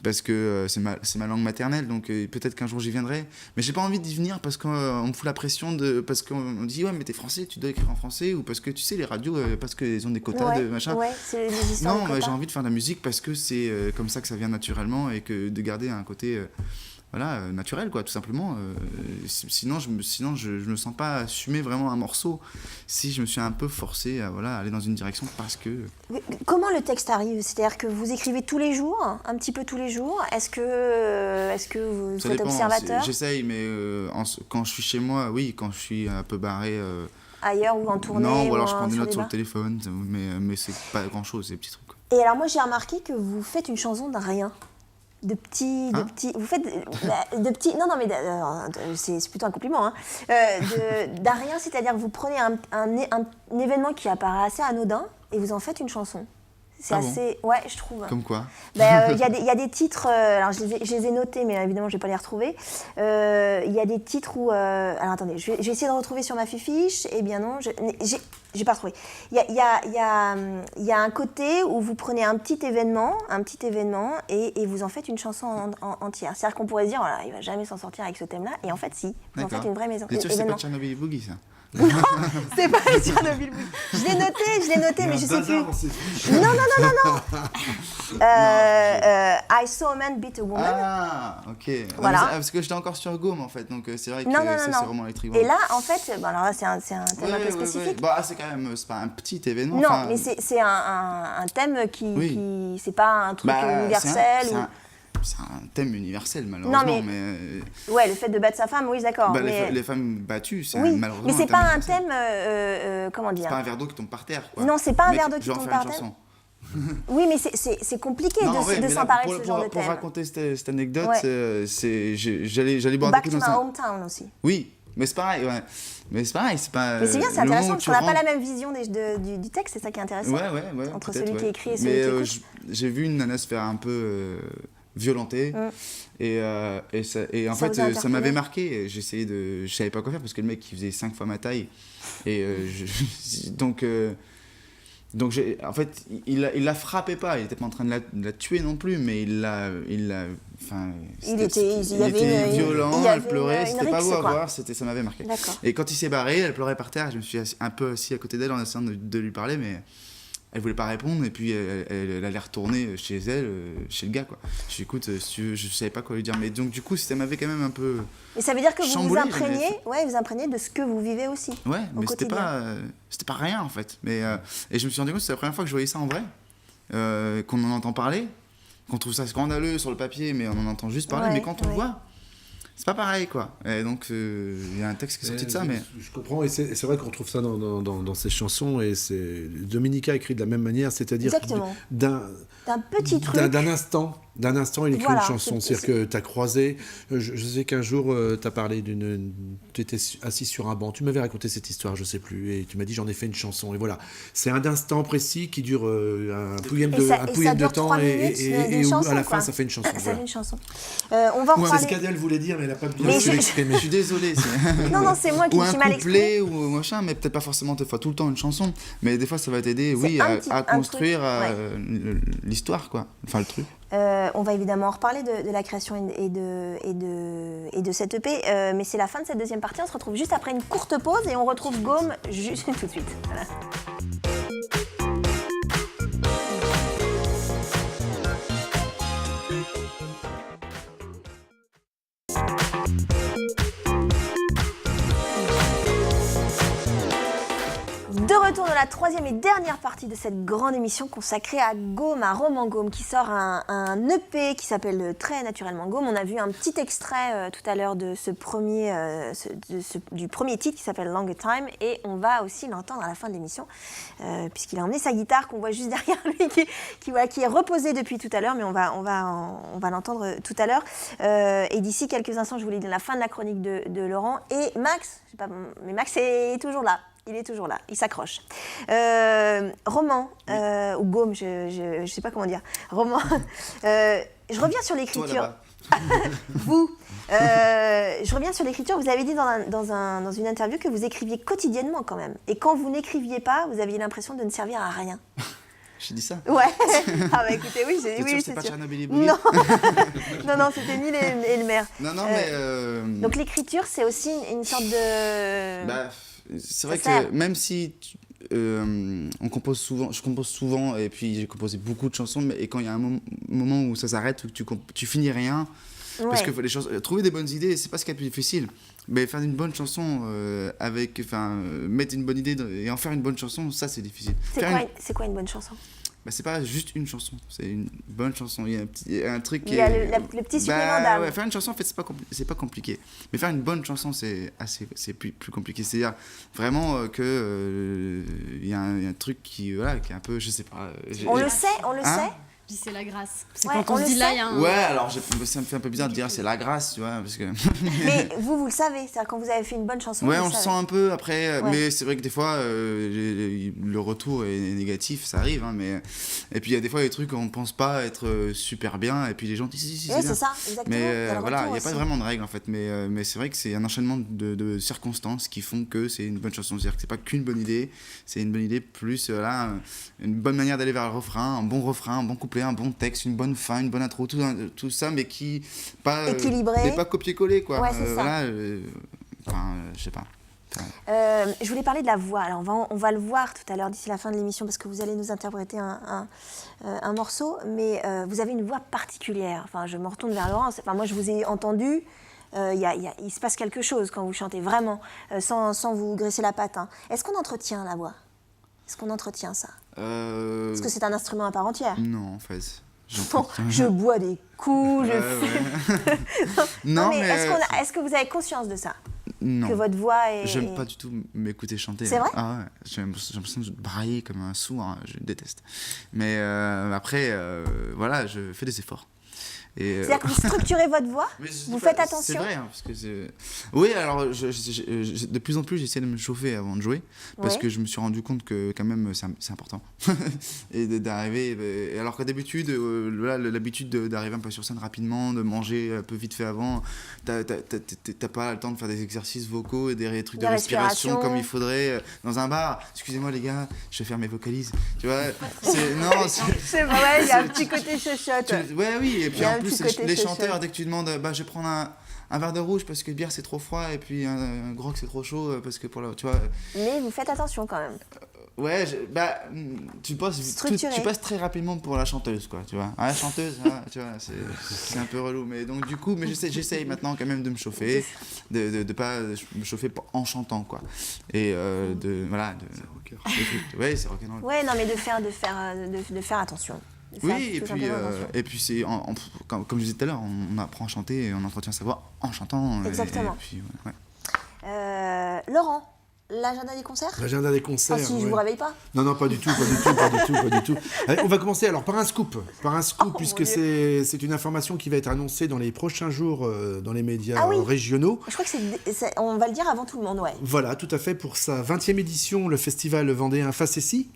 parce que c'est ma langue maternelle, donc peut-être qu'un jour j'y viendrai, mais j'ai pas envie d'y venir parce qu'on me fout la pression parce qu'on dit ouais mais t'es français, tu dois écrire en français, ou parce que tu sais les radios parce qu'ils ont des quotas de machin. C'est les histoires de quotas. J'ai envie de faire de la musique parce que c'est comme ça que ça vient naturellement, et que de garder un côté naturel, quoi, tout simplement. Sinon je me sens pas assumer vraiment un morceau si je me suis un peu forcé à aller dans une direction parce que... Comment le texte arrive ? C'est-à-dire que vous écrivez tous les jours, un petit peu tous les jours ? Est-ce que vous êtes observateur ? J'essaye, mais quand je suis chez moi, oui, quand je suis un peu barré... ailleurs ou en tournée ? Non, ou alors je prends des notes sur le téléphone, mais c'est pas grand-chose, ces petits trucs. Et alors moi j'ai remarqué que vous faites une chanson de rien. De petits, vous faites de petits, non mais c'est plutôt un compliment, hein. D'un rien, c'est-à-dire que vous prenez un événement qui apparaît assez anodin et vous en faites une chanson. C'est assez, je trouve. Comme quoi ? Il y a des titres, alors je les ai notés, mais évidemment je vais pas les retrouver. Il y a des titres où, alors attendez, je vais essayer de retrouver sur ma fiche. Eh bien non, J'ai pas retrouvé. Il y a un côté où vous prenez un petit événement et vous en faites une chanson entière. C'est-à-dire qu'on pourrait se dire, voilà, il va jamais s'en sortir avec ce thème-là. Et en fait, si. Vous en faites une vraie maison. C'est sûr que c'est pas Tchernobyl Boogie, ça. Non, c'est pas le Tchernobyl Boogie. Je l'ai noté, mais je sais plus. Non. I saw a man beat a woman. Ah, ok. Voilà. Parce que j'étais encore sur Gaume, en fait, donc c'est vrai que Non. c'est vraiment électrique. Et là, en fait, alors là, c'est un thème un peu spécifique. Bah, c'est quand même, c'est pas un petit événement. Non, mais c'est un thème qui c'est pas un truc universel. C'est un thème universel, malheureusement. Ouais, le fait de battre sa femme, oui, d'accord. Les femmes battues, c'est malheureusement. Mais c'est pas un thème, comment dire. C'est pas un verre d'eau qui tombe par terre, quoi. Non, c'est pas un verre d'eau qui tombe par terre. Oui, mais c'est compliqué de s'emparer de ce genre de thème. Pour raconter cette anecdote, j'allais boire des coups dans Back to my hometown aussi. Oui, mais c'est pareil, ouais. Mais c'est pareil, c'est pas. Mais c'est bien, c'est intéressant parce qu'on n'a pas la même vision du texte, c'est ça qui est intéressant. Ouais. Entre celui qui écrit et celui qui écoute. J'ai vu une nana se faire un peu violenter et en fait ça m'avait marqué. Je savais pas quoi faire parce que le mec il faisait 5 fois ma taille et donc en fait il la frappait pas, il était pas en train de la tuer non plus, mais il était violent, elle pleurait, c'était pas beau à voir, ça m'avait marqué. Et quand il s'est barré, elle pleurait par terre, je me suis un peu assis à côté d'elle en essayant de lui parler, mais elle voulait pas répondre et puis elle allait retourner chez elle, chez le gars, quoi. Je lui ai dit, écoute, si tu veux, je savais pas quoi lui dire, mais donc du coup ça m'avait quand même un peu. Et ça veut dire que vous vous imprégnez de ce que vous vivez aussi. Ouais, mais c'était pas rien en fait. Mais et je me suis rendu compte que c'est la première fois que je voyais ça en vrai, qu'on en entend parler, qu'on trouve ça scandaleux sur le papier, mais on en entend juste parler. Mais quand on le voit, c'est pas pareil, quoi. Et donc il y a un texte qui est sorti de ça, mais je comprends, et c'est vrai qu'on trouve ça dans ces chansons, et Dominica écrit de la même manière, c'est-à dire d'un petit truc, d'un instant il écrit une chanson. C'est-à-dire que tu as croisé, je sais qu'un jour tu as parlé tu étais assis sur un banc, tu m'avais raconté cette histoire, je sais plus, et tu m'as dit j'en ai fait une chanson, et voilà, c'est un instant précis qui dure un pouillème de temps, et où à la fin ça fait une chanson. Ça fait une chanson. On va en reparler. C'est ce qu'Adèle voulait dire, mais elle n'a pas bien su l'exprimer. Je suis désolé. Non, c'est moi qui me suis mal exprimé. Ou un couplet ou machin, mais peut-être pas forcément tout le temps une chanson, mais des fois ça va t'aider, à construire l'histoire, quoi. Enfin le truc. On va évidemment en reparler de la création et de cette EP, mais c'est la fin de cette deuxième partie. On se retrouve juste après une courte pause et on retrouve Gaume juste tout de suite. Voilà. De retour dans la troisième et dernière partie de cette grande émission consacrée à Gaume, à Romain Gaume, qui sort un EP qui s'appelle Très naturellement Gaume. On a vu un petit extrait tout à l'heure de du premier titre qui s'appelle Longer Time, et on va aussi l'entendre à la fin de l'émission, puisqu'il a emmené sa guitare qu'on voit juste derrière lui, qui est reposée depuis tout à l'heure, mais on va l'entendre tout à l'heure. Et d'ici quelques instants, je vous l'ai dit, la fin de la chronique de Laurent. Et Max, je sais pas, mais Max est toujours là. Il est toujours là, il s'accroche. Roman, ou Gaume, je ne sais pas comment dire. Roman, je reviens sur l'écriture. Vous, je reviens sur l'écriture. Vous avez dit dans une interview que vous écriviez quotidiennement quand même. Et quand vous n'écriviez pas, vous aviez l'impression de ne servir à rien. J'ai dit ça. Ouais. Ah bah écoutez, oui, j'ai dit oui, c'est pas sûr. Tchernobyl et Boogie. Non, c'était Nil et le maire. Non, mais. Donc l'écriture, c'est aussi une sorte de. C'est vrai que même si je compose souvent, et puis j'ai composé beaucoup de chansons, et quand il y a un moment où ça s'arrête, où tu finis rien, parce que trouver des bonnes idées, c'est pas ce qui est le plus difficile, mais faire une bonne chanson mettre une bonne idée et en faire une bonne chanson, ça c'est difficile. C'est quoi une bonne chanson? C'est pas juste une chanson, c'est une bonne chanson. Il y a un truc qui il y a le petit supplément d'âme. Ouais, faire une chanson, en fait, c'est pas compliqué. Mais faire une bonne chanson, c'est plus compliqué. C'est-à-dire vraiment que il y a un truc qui est un peu, je sais pas. On le sait. Je dis c'est la grâce. C'est Ouais, quand on on se le dit là, sait. il y a un... Ouais, alors ça me fait un peu bizarre de dire c'est la grâce, tu vois, parce que... Mais vous le savez, c'est-à-dire quand vous avez fait une bonne chanson, Ouais, vous on le le sent savez. un peu après, Ouais. mais c'est vrai que des fois, le retour est négatif, ça arrive, hein, mais... Et puis il y a des fois des trucs qu'on pense pas être super bien, et puis les gens disent si, Ouais, c'est c'est bien. ça, exactement. Mais Il y a le voilà, il retour n'y a pas aussi. vraiment de règles en fait, mais c'est vrai que c'est un enchaînement de circonstances qui font que c'est une bonne chanson. C'est-à-dire que c'est pas qu'une bonne idée, c'est une bonne idée plus là, une bonne manière d'aller vers le refrain, un bon couplet, un bon texte, une bonne fin, une bonne intro, tout ça, mais qui pas Équilibré. mais pas copier-coller quoi. Ouais, c'est ça. Voilà, je sais pas. Je voulais parler de la voix. Alors on va le voir tout à l'heure d'ici la fin de l'émission parce que vous allez nous interpréter un morceau, mais vous avez une voix particulière. Enfin, je me retourne vers Laurent. Enfin, moi, je vous ai entendu. Il se passe quelque chose quand vous chantez, vraiment, sans vous graisser la patte. Hein. Est-ce qu'on entretient la voix? Est-ce qu'on entretient ça? Est-ce que c'est un instrument à part entière? Non, en fait. Bon, je bois des coups, Non, mais mais est-ce que vous avez conscience de ça? non. Que votre voix est... J'aime pas du tout m'écouter chanter. C'est vrai? Ah ouais, j'ai l'impression de brailler comme un sourd, hein, je déteste. Mais après, voilà, je fais des efforts. C'est-à-dire que vous structurez votre voix, vous faites attention. C'est vrai, hein, parce que oui, alors de plus en plus j'essaie de me chauffer avant de jouer, parce Ouais. que je me suis rendu compte que quand même c'est important. Et d'arriver, alors qu'à d'habitude, l'habitude d'arriver un peu sur scène rapidement, de manger un peu vite fait avant, t'as pas le temps de faire des exercices vocaux et des trucs de respiration comme il faudrait dans un bar. Excusez-moi les gars, je vais faire mes vocalises. Tu vois, C'est vrai, il y a un petit côté chuchote. Ouais, oui, et puis Il y a en un plus, petit côté les chuchote. chanteurs, dès que tu demandes, je vais prendre un verre de rouge parce que bière c'est trop froid, et puis un grog c'est trop chaud, parce que tu vois. Mais vous faites attention quand même. Ouais, tu passes très rapidement pour la chanteuse, quoi, tu vois. La chanteuse, tu vois, c'est un peu relou, mais donc du coup, mais j'essaye maintenant quand même de me chauffer, de pas me chauffer en chantant, quoi. Et ouais, c'est rock'n'roll. Ouais, non, mais de faire attention. De faire Oui, tout simplement attention. et puis c'est comme je disais tout à l'heure, on apprend à chanter et on entretient sa voix en chantant. Exactement. Et puis, ouais. Laurent, l'agenda des concerts? L'agenda des concerts. Ah si, je ouais. vous réveille pas. Non, pas du tout. Allez, on va commencer alors par un scoop, puisque mon Dieu. c'est une information qui va être annoncée dans les prochains jours dans les médias Ah oui. régionaux. Je crois que on va le dire avant tout le monde, ouais. Voilà, tout à fait. Pour sa 20e édition, le festival vendéen Facessi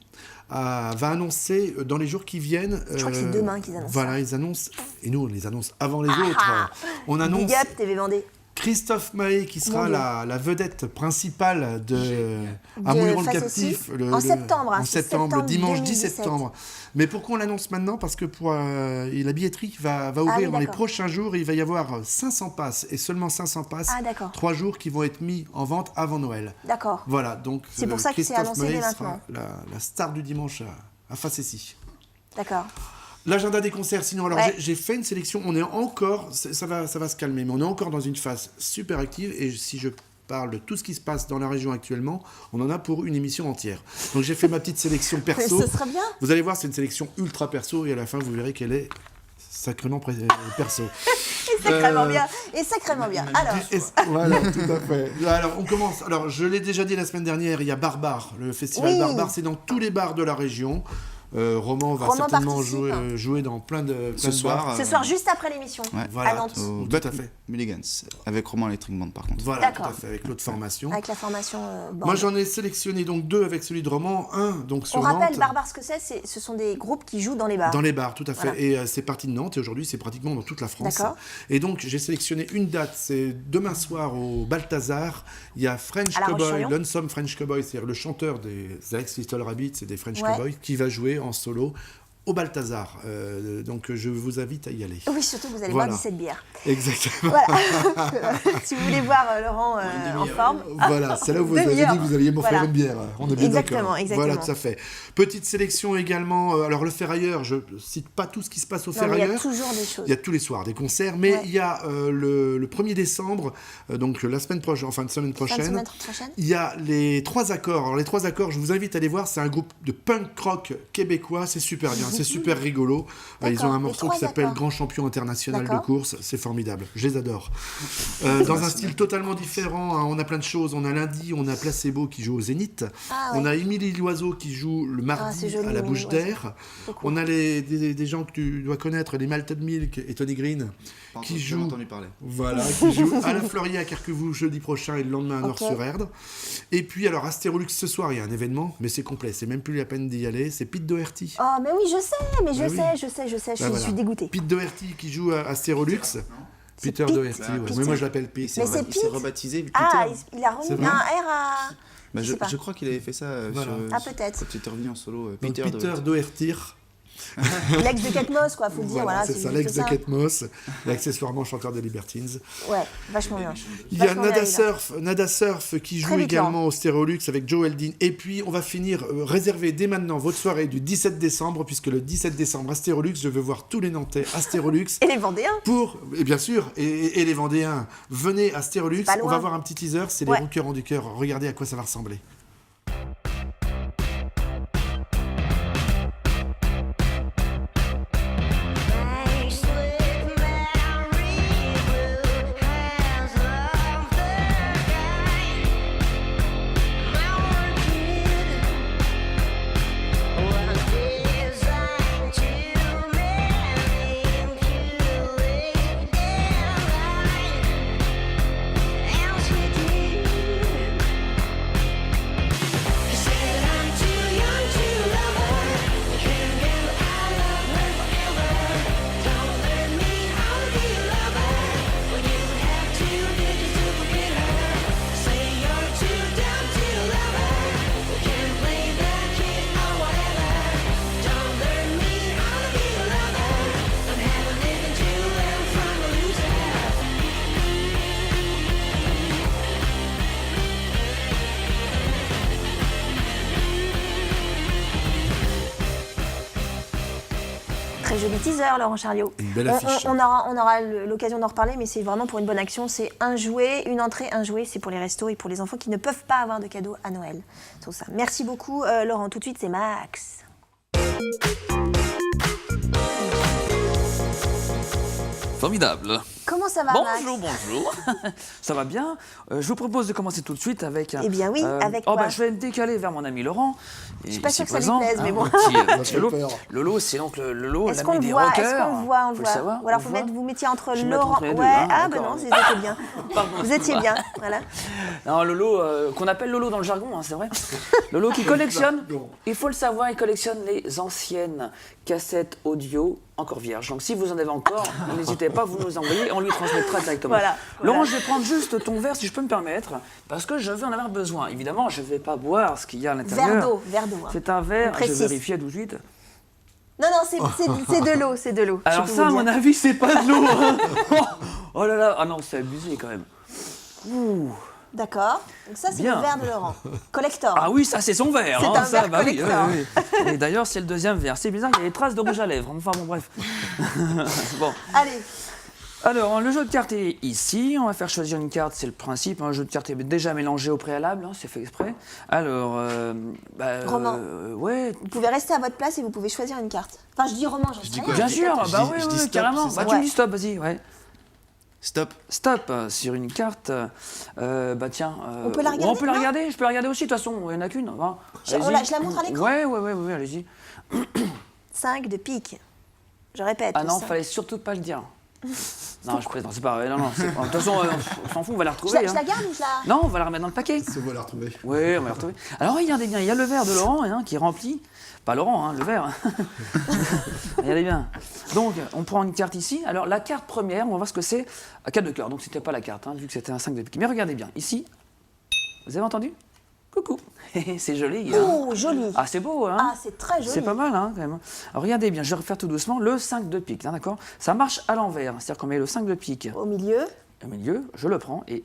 va annoncer dans les jours qui viennent... Je crois que c'est demain qu'ils annoncent Voilà, ça. ils annoncent, et nous on les annonce avant les autres. On annonce Big up TV Vendée. Christophe Mahé qui sera Mon Dieu. la vedette principale de De Mouilleron le Facessi. Captif En septembre, en c'est septembre, septembre dimanche 10 2017. septembre. Mais pourquoi on l'annonce maintenant? Parce que pour la billetterie va ouvrir oui, dans les d'accord. prochains jours. Il va y avoir 500 passes et seulement 500 passes. Ah, d'accord. 3 jours qui vont être mis en vente avant Noël. D'accord. Voilà, donc C'est pour ça que c'est Christophe annoncé Mahé dès sera la star du dimanche à Facessi. D'accord. L'agenda des concerts, sinon, alors Ouais. j'ai fait une sélection, on est encore, ça va se calmer, mais on est encore dans une phase super active, et si je parle de tout ce qui se passe dans la région actuellement, on en a pour une émission entière. Donc j'ai fait ma petite sélection perso. Ce serait bien. Vous allez voir, c'est une sélection ultra perso, et à la fin, vous verrez qu'elle est sacrément perso. Et sacrément bien. Et sacrément bien. Alors, Voilà, tout à fait. Alors, on commence. Alors, je l'ai déjà dit la semaine dernière, il y a Barbare. Le festival Oui. Barbare, c'est dans tous les bars de la région. Roman va Roman certainement participe. jouer dans plein de Ce soir, bars. ce soir, juste après l'émission. Ouais. Voilà, à Nantes. Au tout à fait. Mulligans, avec Roman Electric Band par contre. Voilà, D'accord. tout à fait, avec l'autre formation. Avec la formation bande. Moi, j'en ai sélectionné donc 2 avec celui de Roman, un donc sur On rappelle, Nantes. Barbare, ce que ce sont des groupes qui jouent dans les bars. Dans les bars, tout à fait. Voilà. Et c'est parti de Nantes, et aujourd'hui, c'est pratiquement dans toute la France. D'accord. Et donc, j'ai sélectionné une date, c'est demain soir au Balthazar. Il y a French À La Cowboy, Roche-sur-Yon. Lonesome French Cowboy, c'est-à-dire le chanteur des Alex Little Rabbits et des French Ouais. Cowboys, qui va jouer en solo au Balthazar. Donc, je vous invite à y aller. Oui, surtout, vous allez Voilà. boire 17 bières. Exactement. Voilà. Si vous voulez voir Laurent en forme. Voilà, c'est là où vous avez dit demi-heure. que vous alliez m'offrir Voilà. une bière. On est bien Exactement, d'accord. exactement. Voilà, tout à fait. Petite sélection également. Alors, le Ferrailleur, je cite pas tout ce qui se passe au Non, mais il y a Ferrailleur. toujours des choses. Il y a tous les soirs des concerts, mais Ouais. il y a le 1er décembre, donc la semaine prochaine, enfin, semaine Fin de prochaine, semaine prochaine. il y a les 3 accords. Alors, les 3 accords, je vous invite à aller voir, c'est un groupe de punk rock québécois, c'est super bien. c'est super rigolo. Ils ont un Les morceau trois qui s'appelle accords. Grand champion international de D'accord. course. C'est formidable. Je les adore. Dans un style totalement différent, hein, on a plein de choses. On a lundi, on a Placebo qui joue au Zénith. Ah, ouais. On a Émilie Loiseau qui joue le c'est mardi joli, à la Émilie Bouche Loiseau. d'Air. C'est cool. On a des gens que tu dois connaître, les Malted Milk et Tony Green, qui J'ai jouent. entendu parler. Voilà, qui joue à la Floria à Carquevou jeudi prochain et le lendemain à Nord-sur-Erdre. Et puis alors Astérolux ce soir, il y a un événement, mais c'est complet, c'est même plus la peine d'y aller, c'est Pete Doherty. Oh, mais oui, je sais, Bah oui. je Bah suis dégoûtée. Pete Doherty qui joue à Astérolux. Peter Pete. Doherty, ouais. Peter. Mais moi je l'appelle Pete. Mais c'est Il s'est Pete. rebaptisé Peter. Ah, il a remis C'est un vrai R à... Bah, je sais pas. je crois qu'il avait fait ça Voilà. Ah, peut-être. quand il était revenu en solo. Donc, Peter Peter Doherty. Doherty. L'ex de Kate Moss, quoi, faut le dire. Voilà, c'est juste ça, l'ex de ça. Kate Moss, et accessoirement chanteur de Libertines. Ouais, vachement bien. Il y a Vachement bien, Nada Surf qui joue Très vite, également au Stérolux avec Joe Eldin. Et puis on va finir, réserver dès maintenant votre soirée du 17 décembre, puisque le 17 décembre à Stérolux, je veux voir tous les Nantais à Stérolux. Et les Vendéens. Et bien sûr, et les Vendéens, venez à Stérolux. Pas On loin. va voir un petit teaser, c'est Ouais. les Ronqueurs du cœur. Regardez à quoi ça va ressembler. Très joli teaser, Laurent Chariot. Une belle affiche. On aura l'occasion d'en reparler, mais c'est vraiment pour une bonne action. C'est un jouet, une entrée, un jouet. C'est pour les restos et pour les enfants qui ne peuvent pas avoir de cadeaux à Noël. Tout ça. Merci beaucoup, Laurent. Tout de suite, c'est Max. Formidable. Comment ça va, Max? Bonjour. Ça va bien. Je vous propose de commencer tout de suite avec... Eh bien oui, avec quoi? Je vais me décaler vers mon ami Laurent. Je suis pas sûre que ça lui plaise, mais bon. J'ai Lolo, peur. Lolo, c'est donc Lolo, Est-ce l'ami qu'on le des voit? rockers. Est-ce qu'on le voit? On le Faut voit. savoir, Ou alors on le voit. vous mettiez entre Je vais Laurent. mettre entre les deux, Ouais, hein, ah ben d'accord. non, vous étiez bien. Pardon, Vous étiez bien, voilà. Non, Lolo, qu'on appelle Lolo dans le jargon, hein, c'est vrai. Lolo qui collectionne, il faut le savoir, il collectionne les anciennes cassettes audio encore vierges. Donc si vous en avez encore, n'hésitez pas, vous nous envoyez, on lui transmettra directement. Voilà. Laurent, je vais prendre juste ton verre, si je peux me permettre, parce que je vais en avoir besoin. Évidemment, je ne vais pas boire ce qu'il y a à l'intérieur. Verre d'eau. Hein. C'est un verre, On je précise. vérifie à 12-8. Non, c'est de l'eau, c'est de l'eau. je Alors peux ça, à vous mon dire. avis, c'est pas de l'eau. Hein. Oh là là, ah non, c'est abusé quand même. Ouh. D'accord. Donc ça, c'est Bien. le verre de Laurent. Collector. Ah oui, ça c'est son verre. C'est hein, un ça, verre bah oui, collector. oui, oui. Et d'ailleurs, c'est le deuxième verre. C'est bizarre, il y a des traces de rouge à lèvres. Enfin bon, bref. Bon. Allez. Alors, le jeu de cartes est ici. On va faire choisir une carte, c'est le principe. Un jeu de cartes est déjà mélangé au préalable, hein, c'est fait exprès. Alors, Romain. ouais. Vous pouvez rester à votre place et vous pouvez choisir une carte. Enfin, je dis Romain, j'en sais dis rien. quoi? Bien je dis- sûr, je bah dis- oui, je dis oui, stop, carrément. c'est Bah ça tu me Ouais. dis stop, vas-y, ouais. Stop. Stop sur une carte. Bah tiens. On peut la regarder, On peut la non regarder. Je peux la regarder aussi. De toute façon, il n'y en a qu'une. Hein. Je Allez-y. je la montre à l'écran. Ouais, allez-y. 5 de pique. Je répète. Ah le non, cinq. fallait surtout pas le dire. Non, je plaisante, c'est pas vrai. Non, c'est pas. De toute façon, on s'en fout, on va la Je retrouver. la, je hein. la garde ou je la... Non, on va la remettre dans le paquet. C'est bon, la retrouver. Oui, on va la retrouver. Alors, regardez bien, il y a le verre de Laurent hein, qui est rempli. Pas Laurent, hein, le verre. Regardez bien. Donc, on prend une carte ici. Alors, la carte première, on va voir ce que c'est. À 4 de cœur, donc c'était pas la carte, hein, vu que c'était un 5 de pique. Mais regardez bien, ici, vous avez entendu? Coucou. C'est joli. Hein. Oh, joli. Ah, c'est beau, hein? Ah, c'est très joli. C'est pas mal, hein, quand même. Alors, regardez bien, je vais refaire tout doucement le 5 de pique, hein, d'accord? Ça marche à l'envers, c'est-à-dire qu'on met le 5 de pique Au milieu. au milieu, je le prends et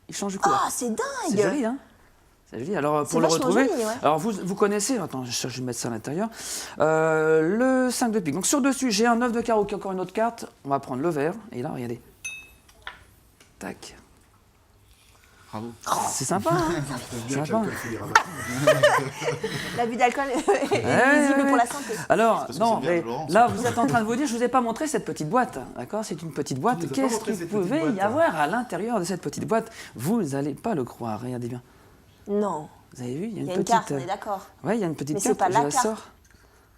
il change de couleur. Ah, c'est dingue. C'est joli, hein? C'est joli. Alors, C'est pour le vachement retrouver, joli, ouais. alors vous connaissez, attends, je vais mettre ça à l'intérieur, le 5 de pique. Donc, sur dessus, j'ai un 9 de carreau qui est encore une autre carte. On va prendre le vert, et là, regardez. Tac. Bravo. C'est sympa, hein. Bien que Sympa. l'alcool finira mal. L'abus d'alcool est nuisible pour la santé. Alors, parce que non, c'est bien mais de Laurent, là, vous êtes en train de vous dire, je vous ai pas montré cette petite boîte, d'accord? C'est une petite boîte. Tu nous as pas Qu'est-ce montré qu'il cette petite pouvait boîte, y hein. avoir à l'intérieur de cette petite boîte? Vous n'allez pas le croire, regardez bien. Non, Vous avez vu, il y a il y a une une petite... carte, on est d'accord. Ouais, il y a une petite Mais c'est carte, pas je la la carte. sors.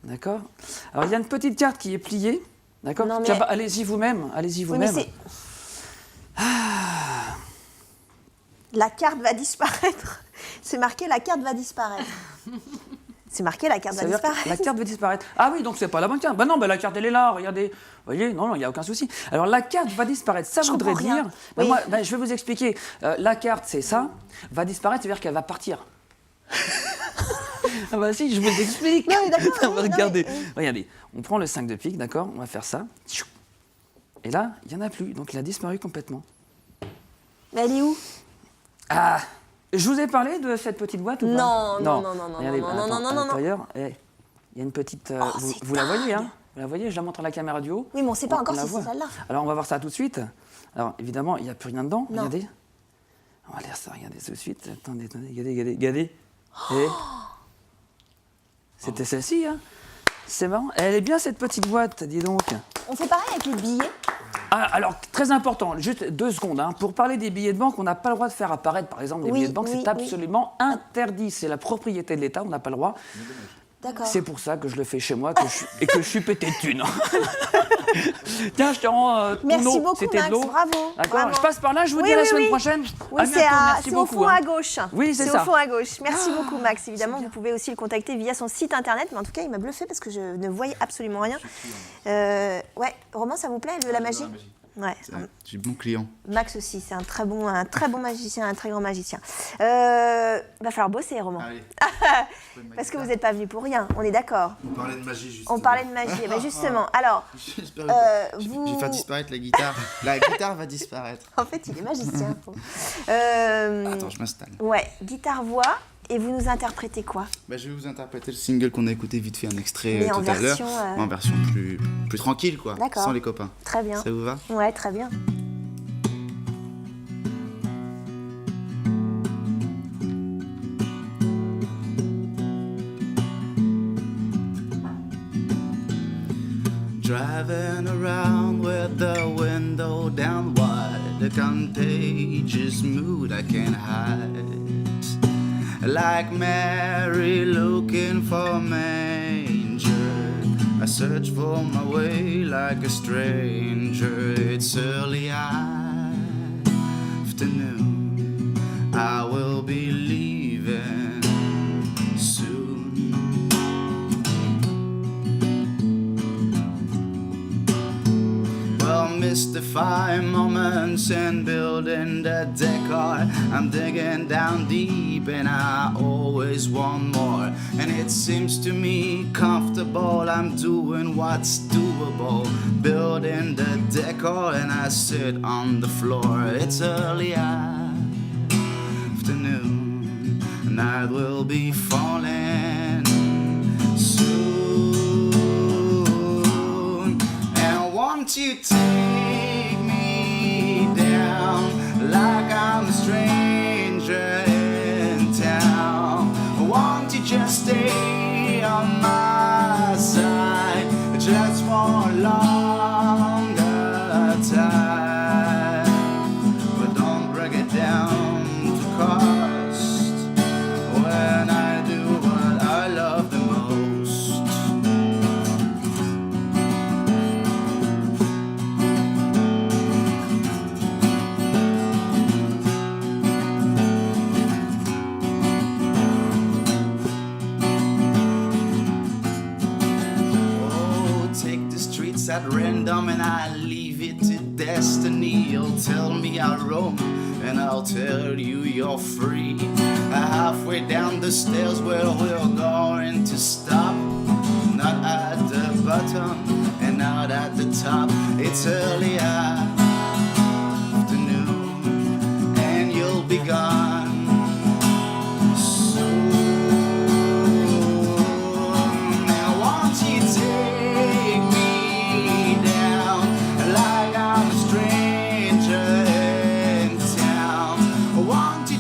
D'accord? Alors, il y a une petite carte qui est pliée, d'accord? Non, mais- Tiens, bah, allez-y vous-même, allez-y Oui, mais vous-même. c'est... La carte va disparaître. C'est marqué la carte va disparaître. C'est marqué la carte Ça va veut dire que disparaître. la carte va disparaître. Ah oui, donc c'est pas la bonne carte. Bah non, bah la carte elle est là, regardez. Vous voyez, non, il n'y a aucun souci. Alors la carte va disparaître, ça Je voudrait comprends rien. dire... Bah, Oui. moi, bah, je vais vous expliquer. La carte c'est ça, va disparaître, c'est-à-dire qu'elle va partir. Ah bah si, je vous explique. Non, mais d'accord, oui, non, Regardez, mais- regardez, on prend le 5 de pique, d'accord? On va faire ça. Et là, il n'y en a plus, donc il a disparu complètement. Mais elle est où? Ah, je vous ai parlé de cette petite boîte ou pas? Non, non, non, non, non, Regardez, non, attends, non, non, à non, non. l'intérieur, il y a une petite... Oh, vous c'est vous la voyez, dingue. hein? Vous la voyez, je la montre à la caméra du haut. Oui, mais on ne sait pas encore la si c'est voit. celle-là. Alors, on va voir ça tout de suite. Alors, évidemment, il n'y a plus rien dedans. Non. Regardez. On va lire ça, regardez tout de suite. Attendez, regardez. Et... C'était celle-ci, hein? C'est marrant. Elle est bien, cette petite boîte, dis donc. On fait pareil avec les billets. Ah, alors, très important, juste 2 secondes. Hein. Pour parler des billets de banque, on n'a pas le droit de faire apparaître, par exemple, des Oui, billets de banque. oui, C'est absolument interdit. C'est la propriété de l'État, on n'a pas le droit. D'accord. C'est pour ça que je le fais chez moi et que je suis pété de thunes. Tiens, je te rends ton Merci eau. beaucoup, C'était Max. de l'eau. Bravo. D'accord. Bravo. Je passe par là, je vous Oui, dis à la oui, semaine oui. prochaine. Oui, À c'est bientôt, à- merci c'est au beaucoup. fond hein. à gauche. Oui, c'est C'est ça. au fond à gauche. Merci beaucoup, Max. Évidemment, vous pouvez aussi le contacter via son site internet. Mais en tout cas, il m'a bluffé parce que je ne voyais absolument rien. Ouais, Romain, ça vous plaît, la magie? Ouais. Je suis bon client. Max aussi, c'est un très bon magicien, un très grand magicien. Va falloir bosser, Romain. Allez. Parce que vous n'êtes pas venu pour rien, on est d'accord. On parlait de magie, justement. On parlait de magie. Eh ben justement, alors, J'espère vous- Je vais faire disparaître la guitare. La guitare va disparaître. en fait, il est magicien. Attends, je m'installe. Ouais, guitare-voix, et vous nous interprétez quoi? Bah, je vais vous interpréter le single qu'on a écouté vite fait un extrait Mais en tout à l'heure. version, En version plus tranquille, quoi. D'accord. Sans les copains. Très bien. Ça vous va? Ouais, très bien. Driving around with the window down wide, a contagious mood I can't hide. Like Mary looking for manger, I search for my way like a stranger. It's early afternoon, I will be leaving soon. Well, mystifying moments and building the decor. I'm digging down deep and I always want more. And it seems to me comfortable, I'm doing what's doable. Building the decor and I sit on the floor. It's early afternoon, night will be falling soon. And won't you take me down like I'm a stranger in town? Won't you just stay on my side just for a longer time? But don't break it down to cost when I do what I love the most. Oh, take the streets at random and I leave it to destiny. You'll tell me I roam and I'll tell you you're free. Halfway down the stairs where we're going to stop. Not at the bottom and not at the top. It's early afternoon and you'll be gone soon. Now won't you take me down like I'm a stranger in town? Won't you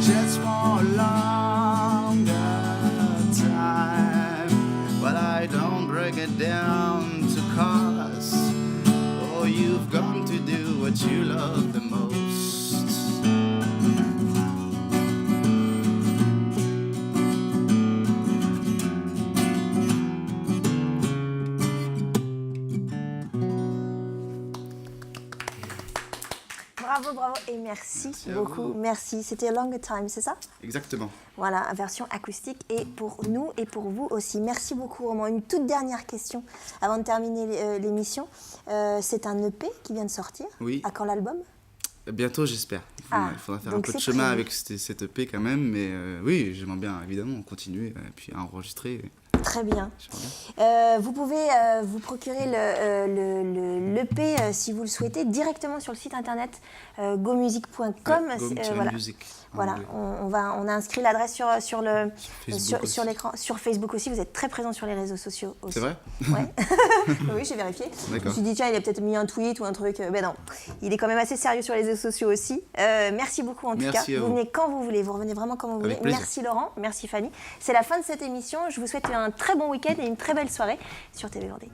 just for a longer time. But I don't break it down to cost. Oh, you've got to do what you love the most. Bravo, bravo et merci Merci à beaucoup. vous. Merci. C'était A Longer Time, c'est ça? Exactement. Voilà, version acoustique et pour nous et pour vous aussi. Merci beaucoup, Roman. Une toute dernière question avant de terminer l'émission. C'est un EP qui vient de sortir. Oui. À quand l'album? Bientôt, j'espère. Il faudra faire un donc peu de c'est chemin prévu. avec cette EP quand même, mais oui, j'aimerais bien évidemment continuer et puis enregistrer. Très bien. J'aimerais bien. Vous pouvez vous procurer l'EP si vous le souhaitez directement sur le site internet gomusic.com. Go Music. Voilà, on a inscrit l'adresse sur Facebook l'écran, sur Facebook aussi. Vous êtes très présent sur les réseaux sociaux aussi. C'est vrai? Ouais. Oui, j'ai vérifié. Je me D'accord. suis dit, tiens, il a peut-être mis un tweet ou un truc. Ben non, il est quand même assez sérieux sur les réseaux sociaux aussi. Merci beaucoup en tout Merci cas. à Vous vous. venez quand vous voulez, vous revenez vraiment quand vous voulez. Avec plaisir. Merci Laurent, merci Fanny. C'est la fin de cette émission. Je vous souhaite un très bon week-end et une très belle soirée sur TV Vendée.